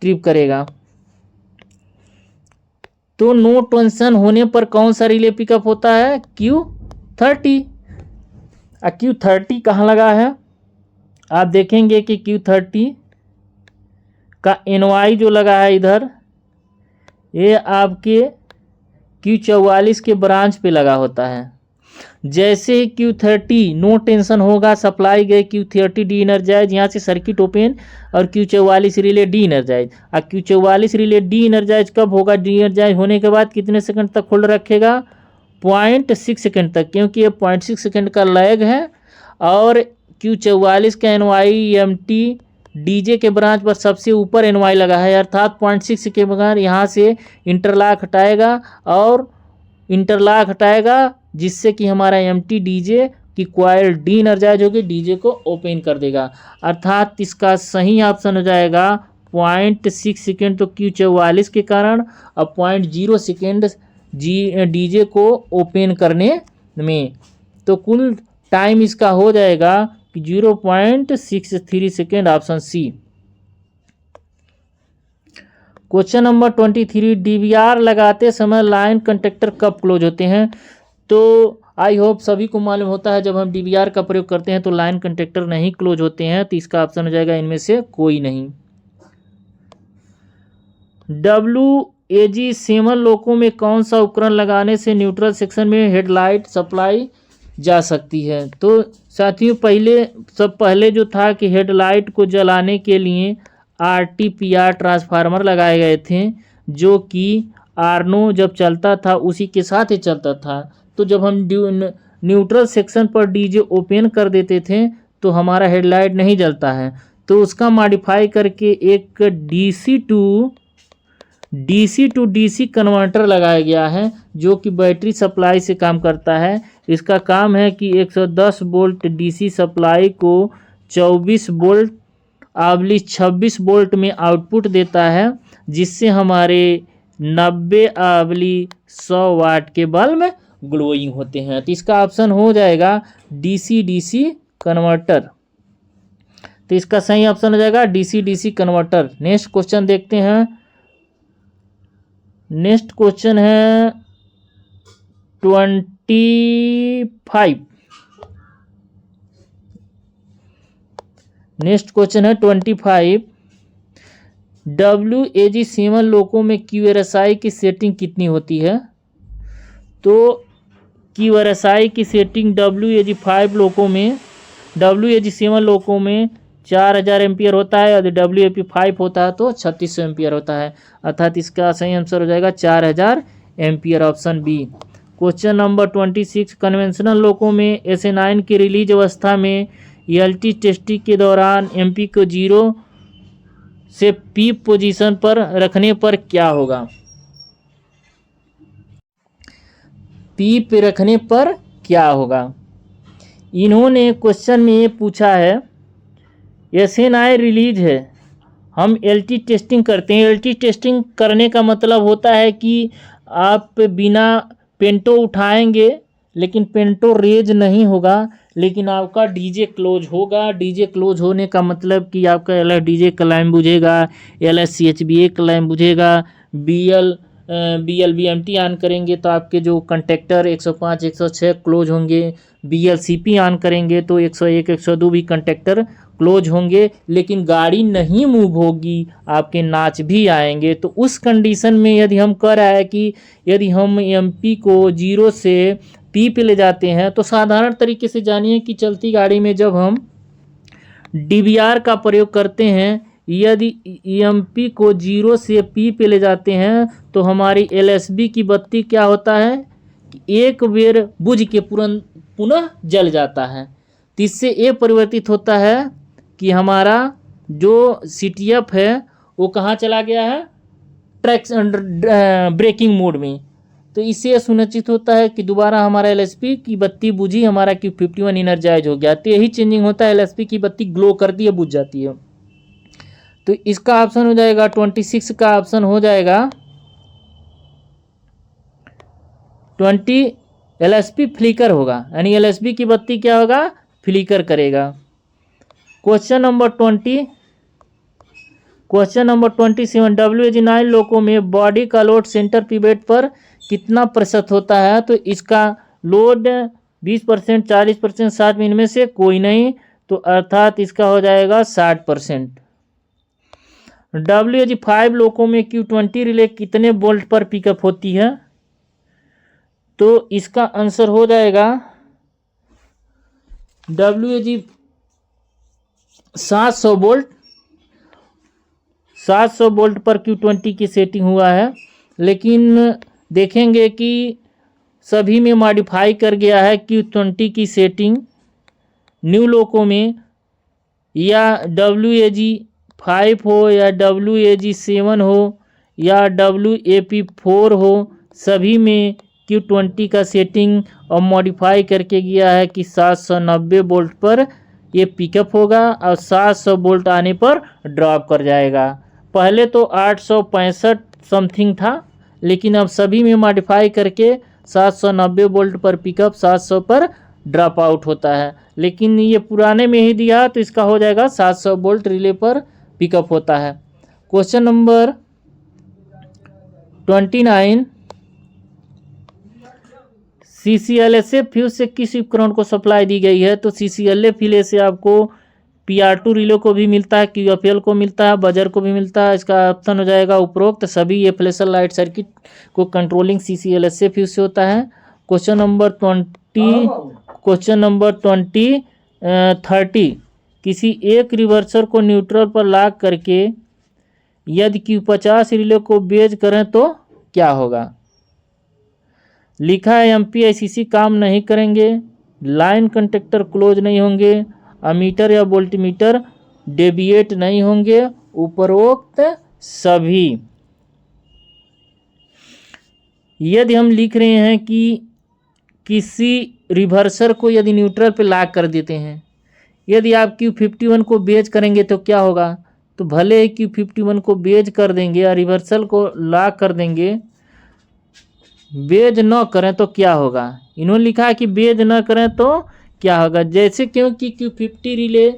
ट्रिप करेगा। तो नो टेंशन होने पर कौन सा रिले पिकअप होता है, Q30। Q30 कहाँ लगा है, आप देखेंगे कि Q30 का NY जो लगा है इधर, ये आपके Q44 के ब्रांच पे लगा होता है। जैसे ही Q30 नो टेंशन होगा, सप्लाई गए Q30 डी एनर्जाइज, यहाँ से सर्किट ओपन, और Q44 रिले डी एनर्जाइज। और Q44 रिले डी एनर्जाइज कब होगा, डी एनर्जाइज होने के बाद कितने सेकंड तक होल्ड रखेगा, 0.6 सेकंड तक, क्योंकि ये 0.6 सेकंड का लैग है। और Q44 का NYMT DJ के ब्रांच पर सबसे ऊपर NY लगा है, अर्थात 0.6 के बगैर यहाँ से इंटरलॉक हटाएगा, और इंटरलॉक हटाएगा जिससे कि हमारा MT DJ की कॉइल डी एनर्जाइज होगी, DJ को ओपन कर देगा। अर्थात इसका सही ऑप्शन हो जाएगा 0.6 सेकेंड तो Q44 के कारण, और 0.0 सेकेंड DJ को ओपन करने में। तो कुल टाइम इसका हो जाएगा 0.63 second, option C. Question number 23, DVR लगाते समय लाइन कंडक्टर कब क्लोज होते हैं? तो आई होप सभी को मालूम होता है जब हम डीवीआर का प्रयोग करते हैं तो लाइन कंडक्टर नहीं क्लोज होते हैं, तो इसका ऑप्शन हो जाएगा इनमें से कोई नहीं। WAG7 लोको में कौन सा उपकरण लगाने से न्यूट्रल सेक्शन में हेडलाइट सप्लाई जा सकती है? तो साथियों पहले जो था कि हेडलाइट को जलाने के लिए RTPR ट्रांसफार्मर लगाए गए थे, जो कि आर्नो जब चलता था उसी के साथ ही चलता था। तो जब हम न्यूट्रल सेक्शन पर डीजे ओपन कर देते थे तो हमारा हेडलाइट नहीं जलता है, तो उसका मॉडिफाई करके एक DC टू DC कन्वर्टर लगाया गया है, जो कि बैटरी सप्लाई से काम करता है। इसका काम है कि 110 वोल्ट DC सप्लाई को 24 वोल्ट 26 वोल्ट में आउटपुट देता है, जिससे हमारे 90/100 वाट के बल्ब ग्लोइंग होते हैं। तो इसका ऑप्शन हो जाएगा DC कन्वर्टर। तो इसका सही ऑप्शन हो जाएगा DC कन्वर्टर। नेक्स्ट क्वेश्चन देखते हैं। नेक्स्ट क्वेश्चन है 25। नेक्स्ट क्वेश्चन है 25। WAG7 लोको में QRSI की सेटिंग कितनी होती है? तो QRSI की सेटिंग WAG7 लोको में 4000 एम्पियर होता है, यदि WAP5 होता है तो 3600 एम्पियर होता है, अर्थात इसका सही आंसर हो जाएगा 4000 ampere, option B. Question number 26, conventional loco में SA9 की रिलीज अवस्था में LT टेस्टिंग के दौरान MP को 0 से P पोजीशन पर रखने पर क्या होगा? P पे रखने पर क्या होगा? इन्होंने क्वेश्चन में ये पूछा है, SA9 रिलीज है, हम LT टेस्टिंग करते हैं। LT टेस्टिंग करने का मतलब होता है कि आप बिना पेंटो उठाएंगे लेकिन पेंटो रेज नहीं होगा, लेकिन आपका डीजे क्लोज होगा। डीजे क्लोज होने का मतलब कि आपका LSDJ का लाइन बुझेगा, LSCHBA का लाइन बुझेगा, BLBMT ऑन करेंगे तो आपके जो कंटेक्टर 105 106 क्लोज होंगे, BLCP ऑन करेंगे तो 101 102 भी कंटेक्टर क्लोज होंगे, लेकिन गाड़ी नहीं मूव होगी, आपके नाच भी आएंगे। तो उस कंडीशन में यदि हम कह रहा है कि यदि हम MP को 0 से P पे ले जाते हैं, तो साधारण तरीके से जानिए कि चलती गाड़ी में जब हम DVR का प्रयोग करते हैं, यदि MP को 0 से P पे ले जाते हैं तो हमारी LSB की बत्ती क्या होता है, एक बेर बुझ के पुनः जल जाता है। तो इससे ये परिवर्तित होता है कि हमारा जो CTF है वो कहाँ चला गया है, ब्रेकिंग मोड में। तो इससे सुनिश्चित होता है कि दोबारा हमारा LSP की बत्ती बुझी, हमारा Q51 इनर्जाइज हो गया। तो यही चेंजिंग होता है, LSP की बत्ती ग्लो करती है, बुझ जाती है। तो इसका ऑप्शन हो जाएगा 26 का ऑप्शन हो जाएगा 20, LSP फ्लिकर होगा, यानी LSP की बत्ती क्या होगा, फ्लिकर करेगा। क्वेश्चन नंबर 27, WAG9 लोको में बॉडी का लोड सेंटर पिवट पर कितना प्रतिशत होता है? तो इसका लोड 20%, 40%, 60 में इनमें से कोई नहीं, तो अर्थात इसका हो जाएगा 60%। WAG5 लोको में Q20 रिले कितने वोल्ट पर पिकअप होती है? तो इसका आंसर हो जाएगा WAG 700 वोल्ट पर Q20 की सेटिंग हुआ है, लेकिन देखेंगे कि सभी में मॉडिफाई कर गया है। Q20 की सेटिंग न्यू लोको में या WAG5 हो या WAG7 हो या WAP4 हो, सभी में Q20 का सेटिंग और मॉडिफाई करके गया है कि 790 वोल्ट पर ये पिकअप होगा और 700 वोल्ट आने पर ड्रॉप कर जाएगा। पहले तो 865 समथिंग था, लेकिन अब सभी में मॉडिफाई करके 790 वोल्ट पर पिकअप, 700 पर ड्रॉप आउट होता है। लेकिन ये पुराने में ही दिया तो इसका हो जाएगा 700 वोल्ट रिले पर पिकअप होता है। क्वेश्चन नंबर 29 CCLSA फ्यूज से किस उपकरण को सप्लाई दी गई है? तो CCLA फ्यूज से आपको PR2 रिले को भी मिलता है, QFL को मिलता है, बजर को भी मिलता है। इसका ऑप्शन हो जाएगा उपरोक्त सभी। ये फ्लैशर लाइट सर्किट को कंट्रोलिंग CCLSA फ्यूज से होता है। क्वेश्चन नंबर 30 किसी एक रिवर्सर को न्यूट्रल पर लॉक करके यदि Q50 रिले को बेज करें तो क्या होगा? लिखा है MPICC काम नहीं करेंगे, लाइन कंडक्टर क्लोज नहीं होंगे, अमीटर या वोल्टमीटर डेविएट नहीं होंगे, उपरोक्त सभी। यदि हम लिख रहे हैं कि किसी रिवर्सर को यदि न्यूट्रल पे लॉक कर देते हैं, यदि आप Q51 को बेज करेंगे तो क्या होगा? तो भले ही Q51 को बेज कर देंगे या रिवर्सल को लॉक कर देंगे, बेज न करें तो क्या होगा? इन्होंने लिखा है कि बेज न करें तो क्या होगा। जैसे क्योंकि Q50 रिले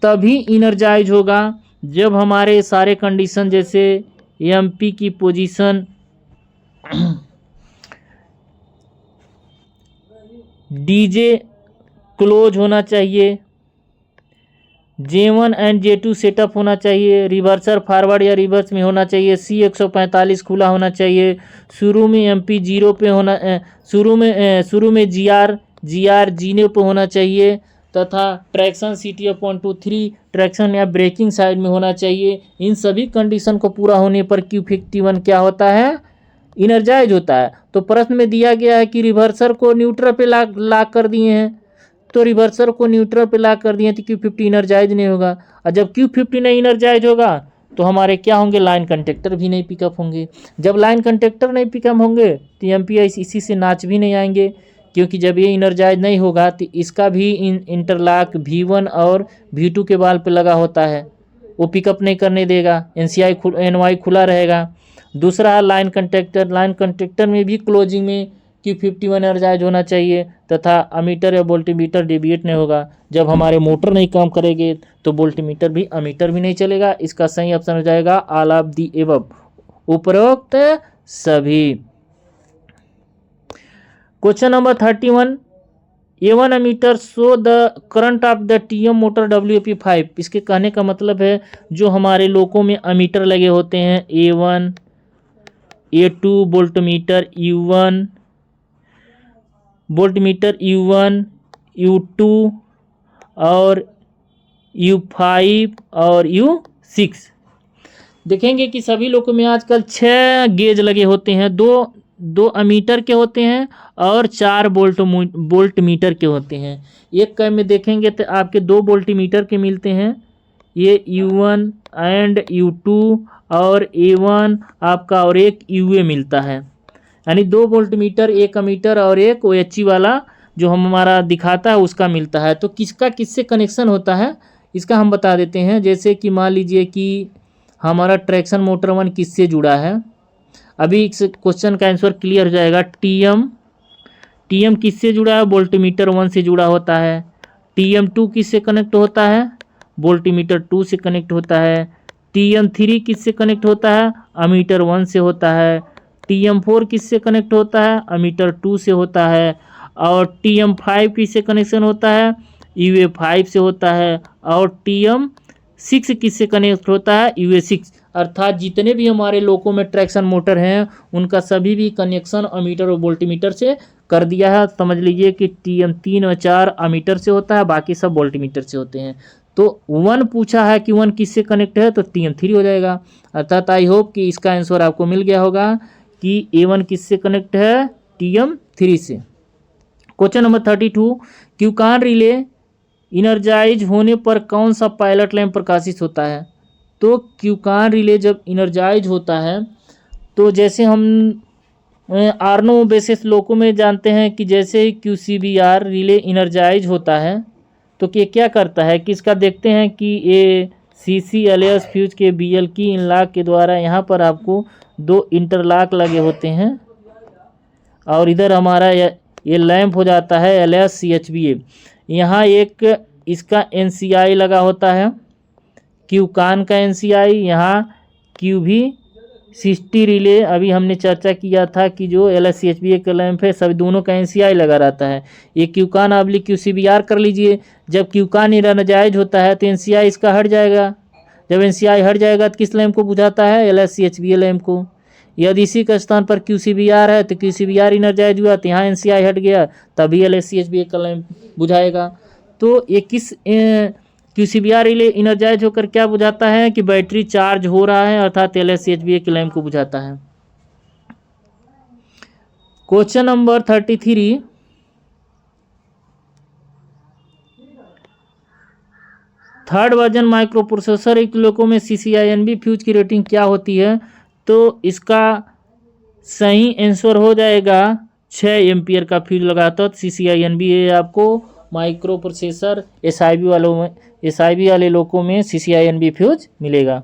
तभी इनर्जाइज होगा जब हमारे सारे कंडीशन जैसे MP की पोजीशन, DJ क्लोज होना चाहिए, J1 एंड J2 सेटअप होना चाहिए, रिवर्सर फॉरवर्ड या रिवर्स में होना चाहिए, C145 खुला होना चाहिए, शुरू में MP 0 पे होना, शुरू में GR 0 पे होना चाहिए, तथा ट्रैक्शन CT/2/3 ट्रैक्शन या ब्रेकिंग साइड में होना चाहिए। इन सभी कंडीशन को पूरा होने पर Q51 क्या होता है? इनर्जाइज होता है। तो प्रश्न में दिया गया है कि रिवर्सर को न्यूट्रल पे लॉक कर दिए हैं, तो रिवर्सर को न्यूट्रल पे लॉक कर दिए तो Q50 इनर्जाइज नहीं होगा, और जब Q50 नहीं इनर्जाइज होगा तो हमारे क्या होंगे? लाइन कंडक्टर भी नहीं पिकअप होंगे। जब लाइन कंडक्टर नहीं पिकअप होंगे तो MPICC से नाच भी नहीं आएंगे, क्योंकि जब ये इनर्जाइज नहीं होगा तो इसका भी इंटरलॉक V1 और V2 के बाल पे लगा होता है, वो पिकअप नहीं करने देगा, NY खुला रहेगा। दूसरा लाइन कंडक्टर में भी क्लोजिंग में Q51 एनर्जाइज होना चाहिए, तथा अमीटर या वोल्टमीटर डेविएट नहीं होगा। जब हमारे मोटर नहीं काम करेंगे तो वोल्टमीटर भी अमीटर भी नहीं चलेगा। इसका सही ऑप्शन हो जाएगा ऑल ऑफ दी एबव, उपरोक्त सभी। Question number 31 A1 ammeter show the current of the TM motor WP5। इसके कहने का मतलब है जो हमारे लोकों में अमीटर लगे होते हैं A1 A2 voltmeter U1 U2 और U5 और U6, देखेंगे कि सभी लोगों में आजकल 6 गेज लगे होते हैं, दो अमीटर के होते हैं और 4 वोल्ट मीटर के होते हैं। एक कई में देखेंगे तो आपके 2 वोल्टमीटर के मिलते हैं, ये U1 एंड U2 और A1 आपका, और एक UA मिलता है, यानी 2 वोल्टमीटर, एक अमीटर और एक OHE वाला जो हमारा दिखाता है उसका मिलता है। तो किसका किससे कनेक्शन होता है इसका हम बता देते हैं। जैसे कि मान लीजिए कि हमारा ट्रैक्शन मोटर 1 किससे जुड़ा है, अभी इस क्वेश्चन का आंसर क्लियर हो जाएगा। TM किससे जुड़ा है? वोल्टमीटर 1 से जुड़ा होता है। TM2 किससे कनेक्ट होता है? वोल्टमीटर 2 से कनेक्ट होता है। TM3 किससे कनेक्ट होता है? अमीटर 1 से होता है। TM4 किससे कनेक्ट होता है? अमीटर 2 से होता है। और TM5 किससे कनेक्शन होता है? UA5 से होता है। और TM6 किससे कनेक्ट होता है? UA6। अर्थात जितने भी हमारे लोकों में ट्रैक्शन मोटर हैं उनका सभी भी कनेक्शन अमीटर और वोल्टमीटर से कर दिया है। समझ लीजिए कि TM3 और 4 अमीटर से होता है, बाकी सब वोल्टमीटर से होते हैं। तो 1 पूछा है कि 1 किससे कनेक्ट है, तो TM3 हो जाएगा। अर्थात आई होप कि इसका आंसर आपको मिल गया होगा कि A1 किससे कनेक्ट है? TM3 से। क्वेश्चन नंबर 32 क्यूकान रिले इनर्जाइज होने पर कौन सा पायलट लैंप प्रकाशित होता है? तो क्यूकान रिले जब इनर्जाइज होता है तो जैसे हम आर्नो बेसिस लोको में जानते हैं कि जैसे ही QCBR रिले इनर्जाइज होता है तो ये क्या करता है कि इसका देखते हैं कि ये CCLS फ्यूज के BL की इन लॉक के द्वारा यहाँ पर आपको 2 इंटरलॉक लगे होते हैं और इधर हमारा ये लैंप हो जाता है LSCHBA। यहाँ एक इसका NCI लगा होता है, क्यूकान का NCI, यहाँ QV 60 रिले अभी हमने चर्चा किया था कि जो LSCHBA का लैंप है सभी दोनों का NCI लगा रहता है। ये क्यूकान ऑब्लिक QCBR कर लीजिए। जब क्यूकान नाजायज होता है तो NCI इसका हट जाएगा। जब NCI हट जाएगा तो किस लैंप को बुझाता है? LSCHBA लैंप को। यदि इसी के स्थान पर QCBR है तो QCBR इनरजाइज हुआ तो यहाँ NCI हट गया, तभी LSCHBA का लैंप बुझाएगा। तो ये किस QCBR रिले इनरजाइज होकर क्या बुझाता है कि बैटरी चार्ज हो रहा है, अर्थात LSCHBA के लैंप को बुझाता है। Question number 33, third version micro processor एक लोगों में CCINB फ्यूज की रेटिंग क्या होती है? तो इसका सही आंसर हो जाएगा 6 एम्पियर का फ्यूज लगाता तो CCINB है आपको माइक्रो प्रोसेसर SIB वाले लोगों में CCINB फ्यूज मिलेगा।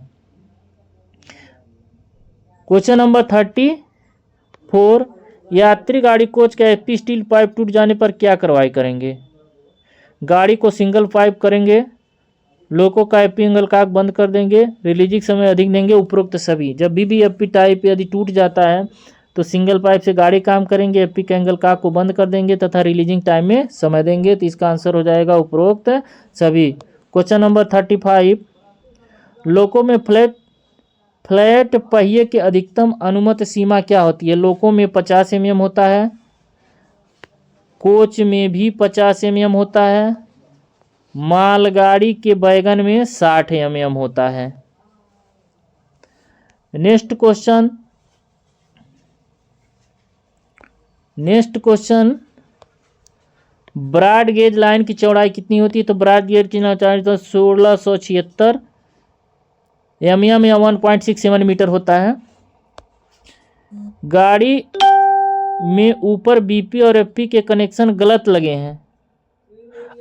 क्वेश्चन नंबर 34, यात्री गाड़ी कोच का FP स्टील पाइप टूट जाने पर क्या कार्रवाई करेंगे? गाड़ी को सिंगल पाइप करेंगे, लोको का FP एंगल काक बंद कर देंगे, रिलीजिंग समय अधिक देंगे, उपरोक्त सभी। जब भी FP टाइप यदि टूट जाता है तो सिंगल पाइप से गाड़ी काम करेंगे, FP के एंगल काक को बंद कर देंगे तथा रिलीजिंग टाइम में समय देंगे। तो इसका आंसर हो जाएगा उपरोक्त सभी। क्वेश्चन नंबर 35, लोको में फ्लैट पहिए के अधिकतम अनुमत सीमा क्या होती है? लोको में 50 mm होता है, कोच में भी 50 mm होता है, मालगाड़ी के वैगन में 60 mm होता है। Next question, broad gauge line की चौड़ाई कितनी होती है? तो ब्रॉड गेज की चौड़ाई तो 1676 mm या 1.67 मीटर होता है। गाड़ी में ऊपर BP और FP के कनेक्शन गलत लगे हैं।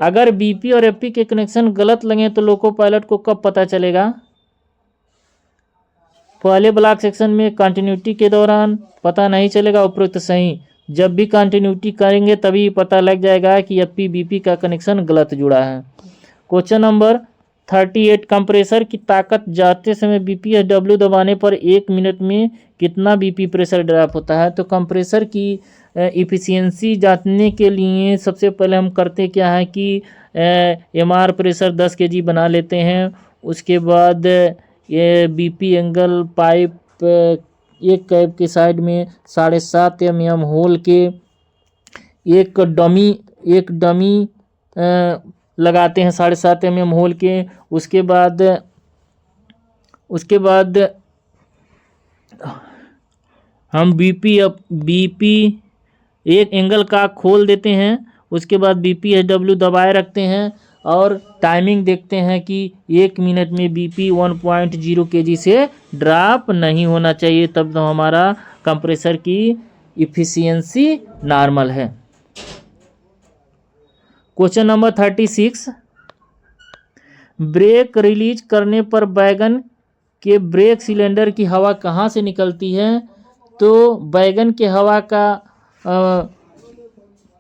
अगर BP और FP के कनेक्शन गलत लगे तो लोको पायलट को कब पता चलेगा? पहले ब्लॉक सेक्शन में कंटिन्यूटी के दौरान पता नहीं चलेगा, उपरोक्त सही। जब भी कंटिन्यूटी करेंगे तभी पता लग जाएगा कि FP BP का कनेक्शन गलत जुड़ा है। क्वेश्चन नंबर 38, कंप्रेसर की ताकत जाते समय BPSW दबाने पर 1 मिनट में कितना BP प्रेशर ड्रॉप होता है? तो कंप्रेसर की इफ़िशियंसी जांचने के लिए सबसे पहले हम करते क्या है कि MR प्रेशर 10 kg बना लेते हैं। उसके बाद ये BP एंगल पाइप एक कैप के साइड में 7.5 mm होल के एक डमी लगाते हैं 7.5 mm होल के। उसके बाद हम BP एक एंगल का खोल देते हैं। उसके बाद BPSW दबाए रखते हैं और टाइमिंग देखते हैं कि 1 मिनट में BP 1.0 kg से ड्रॉप नहीं होना चाहिए, तब तो हमारा कंप्रेसर की इफ़िशियंसी नॉर्मल है। क्वेश्चन नंबर 36, ब्रेक रिलीज करने पर वैगन के ब्रेक सिलेंडर की हवा कहाँ से निकलती है? तो वैगन के हवा का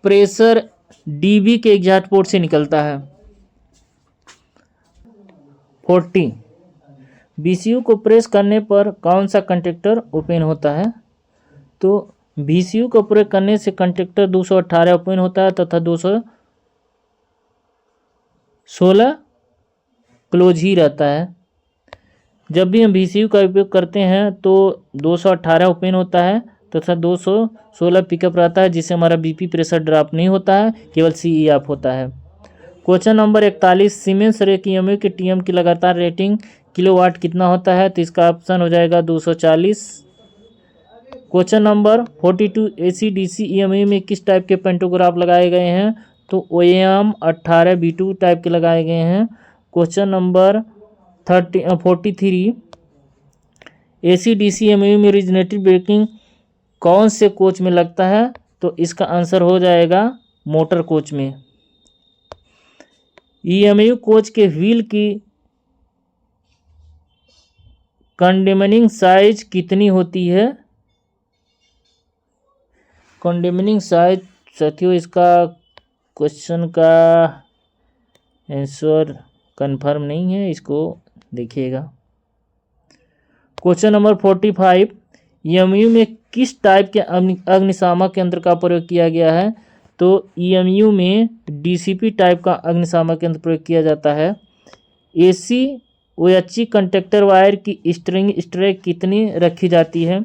प्रेशर DB के एग्जॉस्ट पोर्ट से निकलता है। 40, VCU को प्रेस करने पर कौन सा कंडक्टर ओपन होता है? तो VCU को प्रेस करने से कंडक्टर 218 ओपन होता है तथा 216 क्लोज ही रहता है। जब भी हम VCU का उपयोग करते हैं तो 218 ओपन होता है तथा 216 पिकअप रहता है, जिससे हमारा BP प्रेशर ड्रॉप नहीं होता है, केवल CE ऑफ होता है। Question number 41, Siemens rake EMU के TM की लगातार रेटिंग किलोवाट कितना होता है? तो इसका ऑप्शन हो जाएगा 240। क्वेश्चन नंबर 42, AC/DC EMU में किस टाइप के पेंटोग्राफ लगाए गए हैं? तो OEM 18 B2 टाइप के लगाए गए हैं। क्वेश्चन नंबर 43, AC/DC EMU में रिजनेटिव ब्रेकिंग कौन से कोच में लगता है? तो इसका आंसर हो जाएगा मोटर कोच में। EMU कोच के व्हील की कंडेमनिंग साइज कितनी होती है? कंडेमनिंग साइज साथियों, इसका क्वेश्चन का आंसर कंफर्म नहीं है, इसको देखिएगा। क्वेश्चन नंबर 45, EMU में किस टाइप के अग्निशामक यंत्र का प्रयोग किया गया है? तो EMU में DCP टाइप का अग्निशामक यंत्र प्रयोग किया जाता है। AC OHE कंडक्टर वायर की स्ट्रिंग स्ट्रेक कितनी रखी जाती है?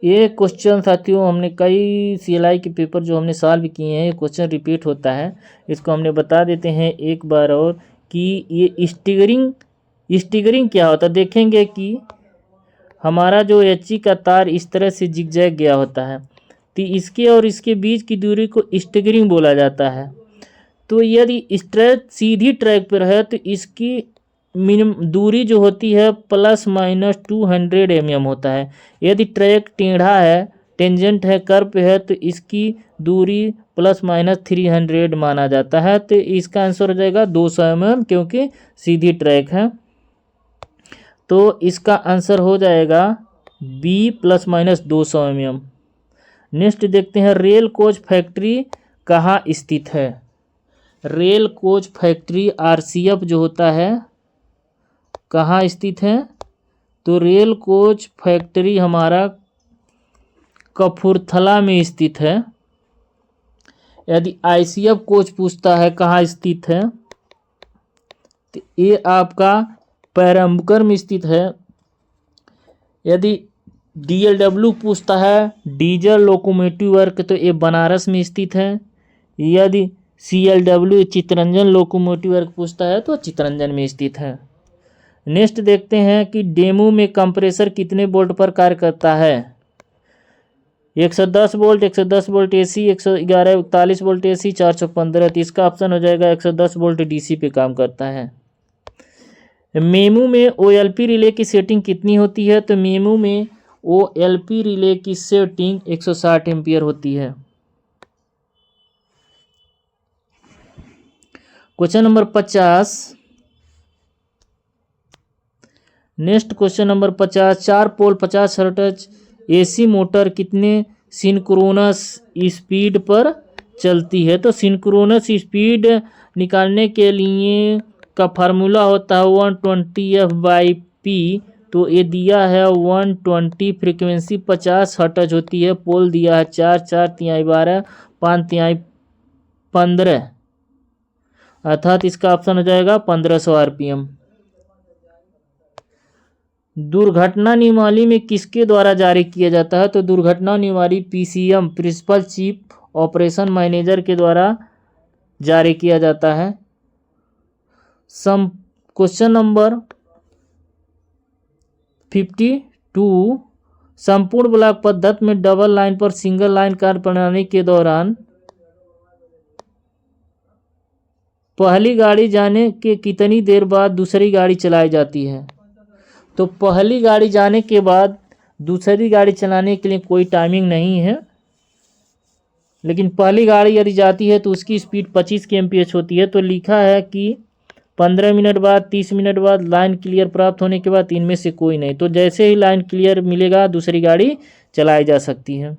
ये क्वेश्चन साथियों हमने कई CLI के पेपर जो हमने सॉल्व किए हैं, ये क्वेश्चन रिपीट होता है। इसको हमने बता देते हैं एक बार और कि ये स्टिगरिंग क्या होता है। देखेंगे कि हमारा जो HE का तार इस तरह से जिगजैग गया होता है, तो इसके और इसके बीच की दूरी को स्टिगरिंग बोला जाता है। तो यदि स्ट्रेट सीधी ट्रैक पर है तो इसकी मिनिमम दूरी जो होती है ±200 mm होता है। यदि ट्रैक टेढ़ा है, टेंजेंट है, कर्व पे है, तो इसकी दूरी ±300 माना जाता है। तो इसका आंसर हो जाएगा 200 mm, क्योंकि सीधी ट्रैक है। तो इसका आंसर हो जाएगा B ±200 mm। नेक्स्ट देखते हैं, रेल कोच फैक्ट्री कहाँ स्थित है? रेल कोच फैक्ट्री RCF जो होता है कहाँ स्थित है? तो रेल कोच फैक्ट्री हमारा कपूरथला में स्थित है। यदि ICF कोच पूछता है कहाँ स्थित है, तो ये आपका पैरम्बकर में स्थित है। यदि DLW पूछता है डीजल लोकोमोटिव वर्क, तो ये बनारस में स्थित है। यदि CLW चित्तरंजन लोकोमोटिव वर्क पूछता है तो चित्तरंजन में स्थित है। नेक्स्ट देखते हैं कि डेमू में कंप्रेसर कितने वोल्ट पर कार्य करता है? 110 volt, 110 volt AC, 111 41 volt AC, 415। तो इसका ऑप्शन हो जाएगा 110 वोल्ट DC पे काम करता है। मेमू में OLP रिले की सेटिंग कितनी होती है? तो मेमू में OLP रिले की सेटिंग 160 एम्पियर होती है। Question number 50। Next question number 50, 4 पोल 50 हर्ट्ज AC मोटर कितने सिंक्रोनस स्पीड पर चलती है? तो सिंक्रोनस स्पीड निकालने के लिए का फार्मूला होता है 120F/P। तो ये दिया है 120, फ्रीक्वेंसी 50 हर्ट्ज होती है, पोल दिया है 4, 4 तिहाई 12, 5 तिहाई 15, अर्थात इसका ऑप्शन हो जाएगा 1500 RPM। दुर्घटना नियमावली में किसके द्वारा जारी किया जाता है? तो दुर्घटना नियमावली PCM principal chief operation manager के द्वारा जारी किया जाता है। क्वेश्चन नंबर 52, संपूर्ण ब्लॉक पद्धति में डबल लाइन पर सिंगल लाइन कार्य प्रणाली के दौरान पहली गाड़ी जाने के कितनी देर बाद दूसरी गाड़ी चलाई जाती है? तो पहली गाड़ी जाने के बाद दूसरी गाड़ी चलाने के लिए कोई टाइमिंग नहीं है, लेकिन पहली गाड़ी यदि जाती है तो उसकी स्पीड 25 kmph होती है। तो लिखा है कि 15 मिनट बाद, 30 मिनट बाद, लाइन क्लियर प्राप्त होने के बाद इनमें से कोई नहीं। तो जैसे ही लाइन क्लियर मिलेगा दूसरी गाड़ी चलाई जा सकती है।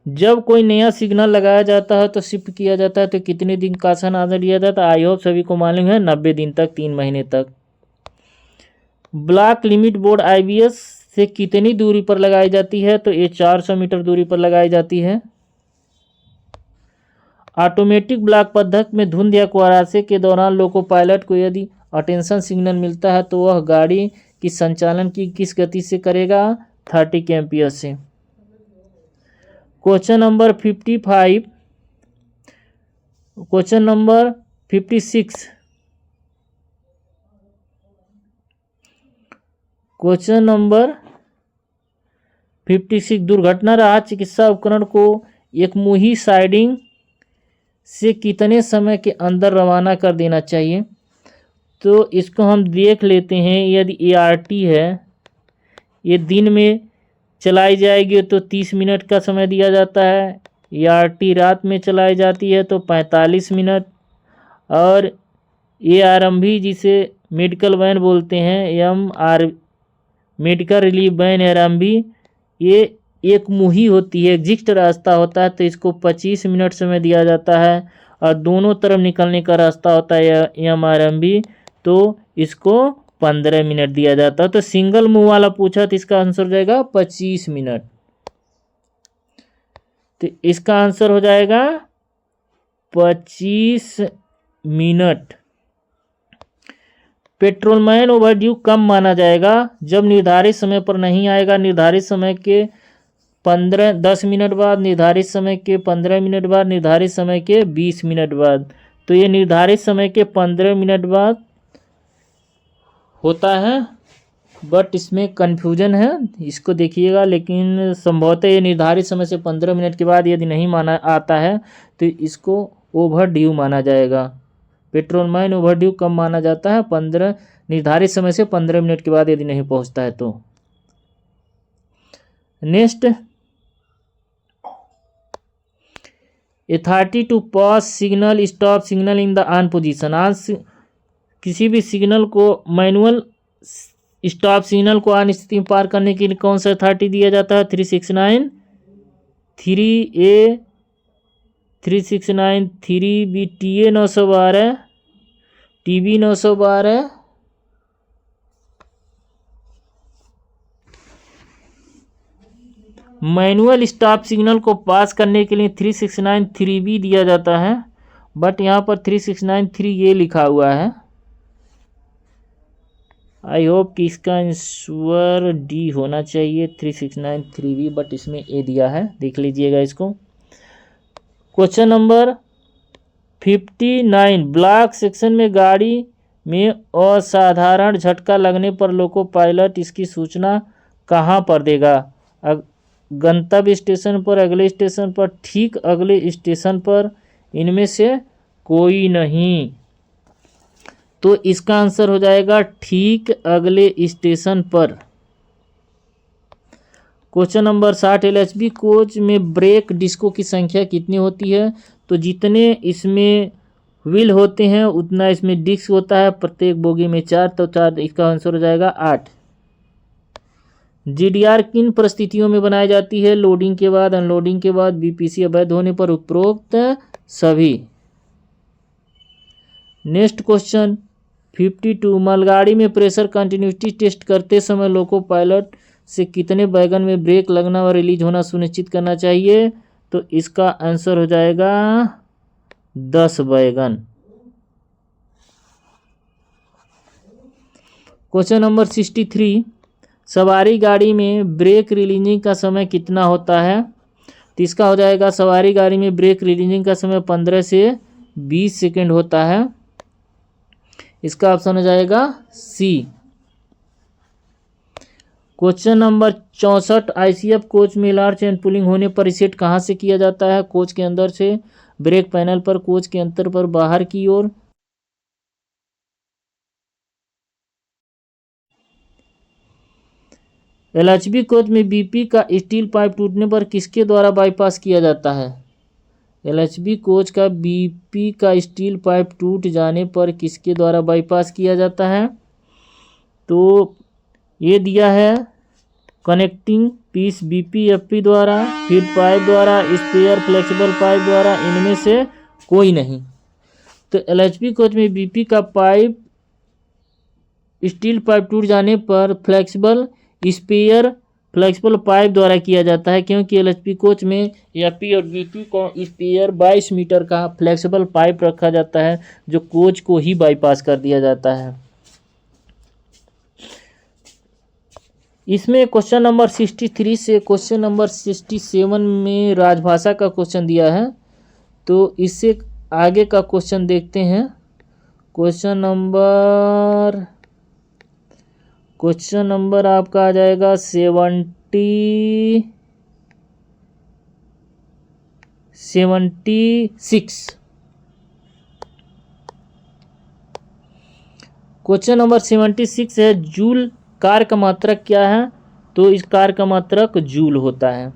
जब कोई नया सिग्नल लगाया जाता है तो शिफ्ट किया जाता है, तो कितने दिन का शासन लिया जाता है? आई होप सभी को मालूम है, 90 दिन तक, 3 महीने तक। ब्लॉक लिमिट बोर्ड IBS से कितनी दूरी पर लगाई जाती है? तो ये 400 मीटर दूरी पर लगाई जाती है। ऑटोमेटिक ब्लॉक पद्धति में धुंध या कुहासे के दौरान लोको पायलट को यदि अटेंशन सिग्नल मिलता है तो वह गाड़ी की संचालन की किस गति से करेगा? 30 kmph से। Question number 55, question number 56, question number 56, दुर्घटना राहत चिकित्सा उपकरण को एक मुही साइडिंग से कितने समय के अंदर रवाना कर देना चाहिए? तो इसको हम देख लेते हैं। यदि ART है, ये दिन में चलाई जाएगी तो 30 मिनट का समय दिया जाता है। ART रात में चलाई जाती है तो 45 मिनट। और ARMV जिसे मेडिकल वैन बोलते हैं, MR medical relief van ARMV, ये एक मुही होती है, एग्जिस्ट रास्ता होता है, तो इसको 25 मिनट समय दिया जाता है। और दोनों तरफ निकलने का रास्ता होता है MRMV, तो इसको 15 मिनट दिया जाता है। तो सिंगल मूव वाला पूछा तो इसका आंसर हो जाएगा 25 मिनट। तो इसका आंसर हो जाएगा 25 मिनट। पेट्रोलमैन ओवरड्यू कब माना जाएगा? जब निर्धारित समय पर नहीं आएगा, निर्धारित समय के 10 मिनट बाद, निर्धारित समय के 15 मिनट बाद, निर्धारित समय के 20 मिनट बाद। तो ये निर्धारित समय के 15 मिनट बाद होता है, बट इसमें कन्फ्यूजन है, इसको देखिएगा। लेकिन संभवतः ये निर्धारित समय से 15 मिनट के बाद यदि नहीं माना आता है तो इसको ओवरड्यू माना जाएगा। पेट्रोलमैन ओवरड्यू कब माना जाता है? 15 निर्धारित समय से 15 मिनट के बाद यदि नहीं पहुंचता है तो। Next, authority to pass signal stop signal in the on position. आज किसी भी सिग्नल को, मैनुअल स्टॉप सिग्नल को ऑन स्थिति में पार करने के लिए कौन सा अथॉरिटी दिया जाता है? 369 3A 369 3B TA 912 TB 912 manual stop signal को पास करने के लिए 369 3B दिया जाता है, बट यहाँ पर 369 3A लिखा हुआ है। आई होप कि इसका आंसर डी होना चाहिए, 369 3B, बट इसमें ए दिया है, देख लीजिएगा इसको। क्वेश्चन नंबर 59, ब्लॉक सेक्शन में गाड़ी में असाधारण झटका लगने पर लोको पायलट इसकी सूचना कहाँ पर देगा? गंतव्य स्टेशन पर, अगले स्टेशन पर, ठीक अगले स्टेशन पर, इनमें से कोई नहीं। तो इसका आंसर हो जाएगा ठीक अगले स्टेशन पर। क्वेश्चन नंबर 60, LHB कोच में ब्रेक डिस्कों की संख्या कितनी होती है? तो जितने इसमें व्हील होते हैं उतना इसमें डिस्क होता है, प्रत्येक बोगी में 4, तो 4, इसका आंसर हो जाएगा 8। GDR किन परिस्थितियों में बनाई जाती है? लोडिंग के बाद, अनलोडिंग के बाद, BPC अवैध होने पर, उपरोक्त सभी। नेक्स्ट क्वेश्चन 52, मालगाड़ी में प्रेशर कंटिन्यूटी टेस्ट करते समय लोको पायलट से कितने वैगन में ब्रेक लगना और रिलीज होना सुनिश्चित करना चाहिए? तो इसका आंसर हो जाएगा 10 वैगन। क्वेश्चन नंबर 63, सवारी गाड़ी में ब्रेक रिलीजिंग का समय कितना होता है? तो इसका हो जाएगा, सवारी गाड़ी में ब्रेक रिलीजिंग का समय 15 से 20 सेकेंड होता है। इसका ऑप्शन हो जाएगा सी। क्वेश्चन नंबर 64, ICF कोच में लार्ज एंड पुलिंग होने पर रिसेट कहाँ से किया जाता है? कोच के अंदर से, ब्रेक पैनल पर, कोच के अंतर पर, बाहर की ओर। LHB कोच में BP का स्टील पाइप टूटने पर किसके द्वारा बाईपास किया जाता है? LHB कोच का BP का स्टील पाइप टूट जाने पर किसके द्वारा बाईपास किया जाता है? तो ये दिया है कनेक्टिंग पीस BPFP द्वारा, फीड पाइप द्वारा, स्पेयर फ्लेक्सिबल पाइप द्वारा, इनमें से कोई नहीं। तो LHB कोच में BP का पाइप, स्टील पाइप टूट जाने पर फ्लेक्सिबल फ्लेक्सिबल पाइप द्वारा किया जाता है, क्योंकि LHB कोच में FP और BP को स्पेयर 22 मीटर का फ्लेक्सिबल पाइप रखा जाता है, जो कोच को ही बाईपास कर दिया जाता है। इसमें क्वेश्चन नंबर 63 से क्वेश्चन नंबर 67 में राजभाषा का क्वेश्चन दिया है, तो इससे आगे का क्वेश्चन देखते हैं। क्वेश्चन नंबर आपका आ जाएगा 76। क्वेश्चन नंबर 76 है, जूल कार का मात्रक क्या है? तो इस कार का मात्रक जूल होता है।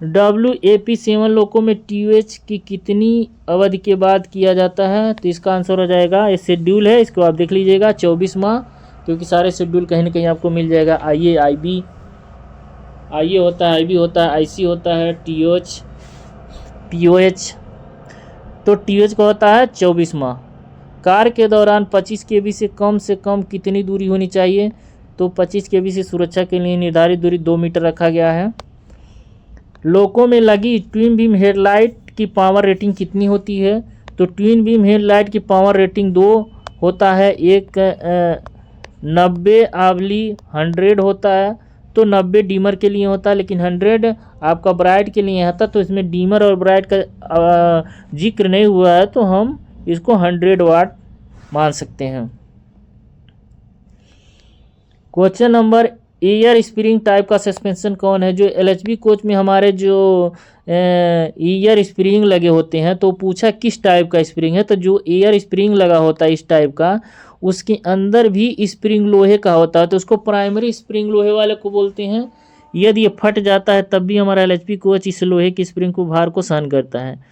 WAP7 लोको में TOH की कितनी अवधि के बाद किया जाता है? तो इसका आंसर हो जाएगा, ये शेड्यूल है, इसको आप देख लीजिएगा, 24 माह, क्योंकि सारे शेड्यूल कहीं ना कहीं आपको मिल जाएगा। IA होता है, IB होता है, IC होता है, TOH। तो TOH का होता है 24 माह, कार्य के दौरान 25 kb से कम कितनी दूरी होनी चाहिए? तो 25 kb से सुरक्षा के लिए निर्धारित दूरी 2 मीटर रखा गया है। लोको में लगी ट्विन बीम हेडलाइट की पावर रेटिंग कितनी होती है? तो ट्विन बीम हेडलाइट की पावर रेटिंग 2 होता है। एक 90/100 होता है, तो 90 डीमर के लिए होता है, लेकिन 100 आपका ब्राइट के लिए आता, तो इसमें डीमर और ब्राइट का जिक्र नहीं हुआ है, तो हम इसको 100 वाट मान सकते हैं। Question number, air spring type का सस्पेंशन कौन है? जो LHB कोच में हमारे जो एयर स्प्रिंग लगे होते हैं, तो पूछा किस टाइप का स्प्रिंग है, तो जो एयर स्प्रिंग लगा होता है इस टाइप का, उसके अंदर भी स्प्रिंग लोहे का होता है, तो उसको प्राइमरी स्प्रिंग लोहे वाले को बोलते हैं। यदि ये फट जाता है तब भी हमारा LHB कोच इस लोहे की स्प्रिंग को भार को सहन करता है।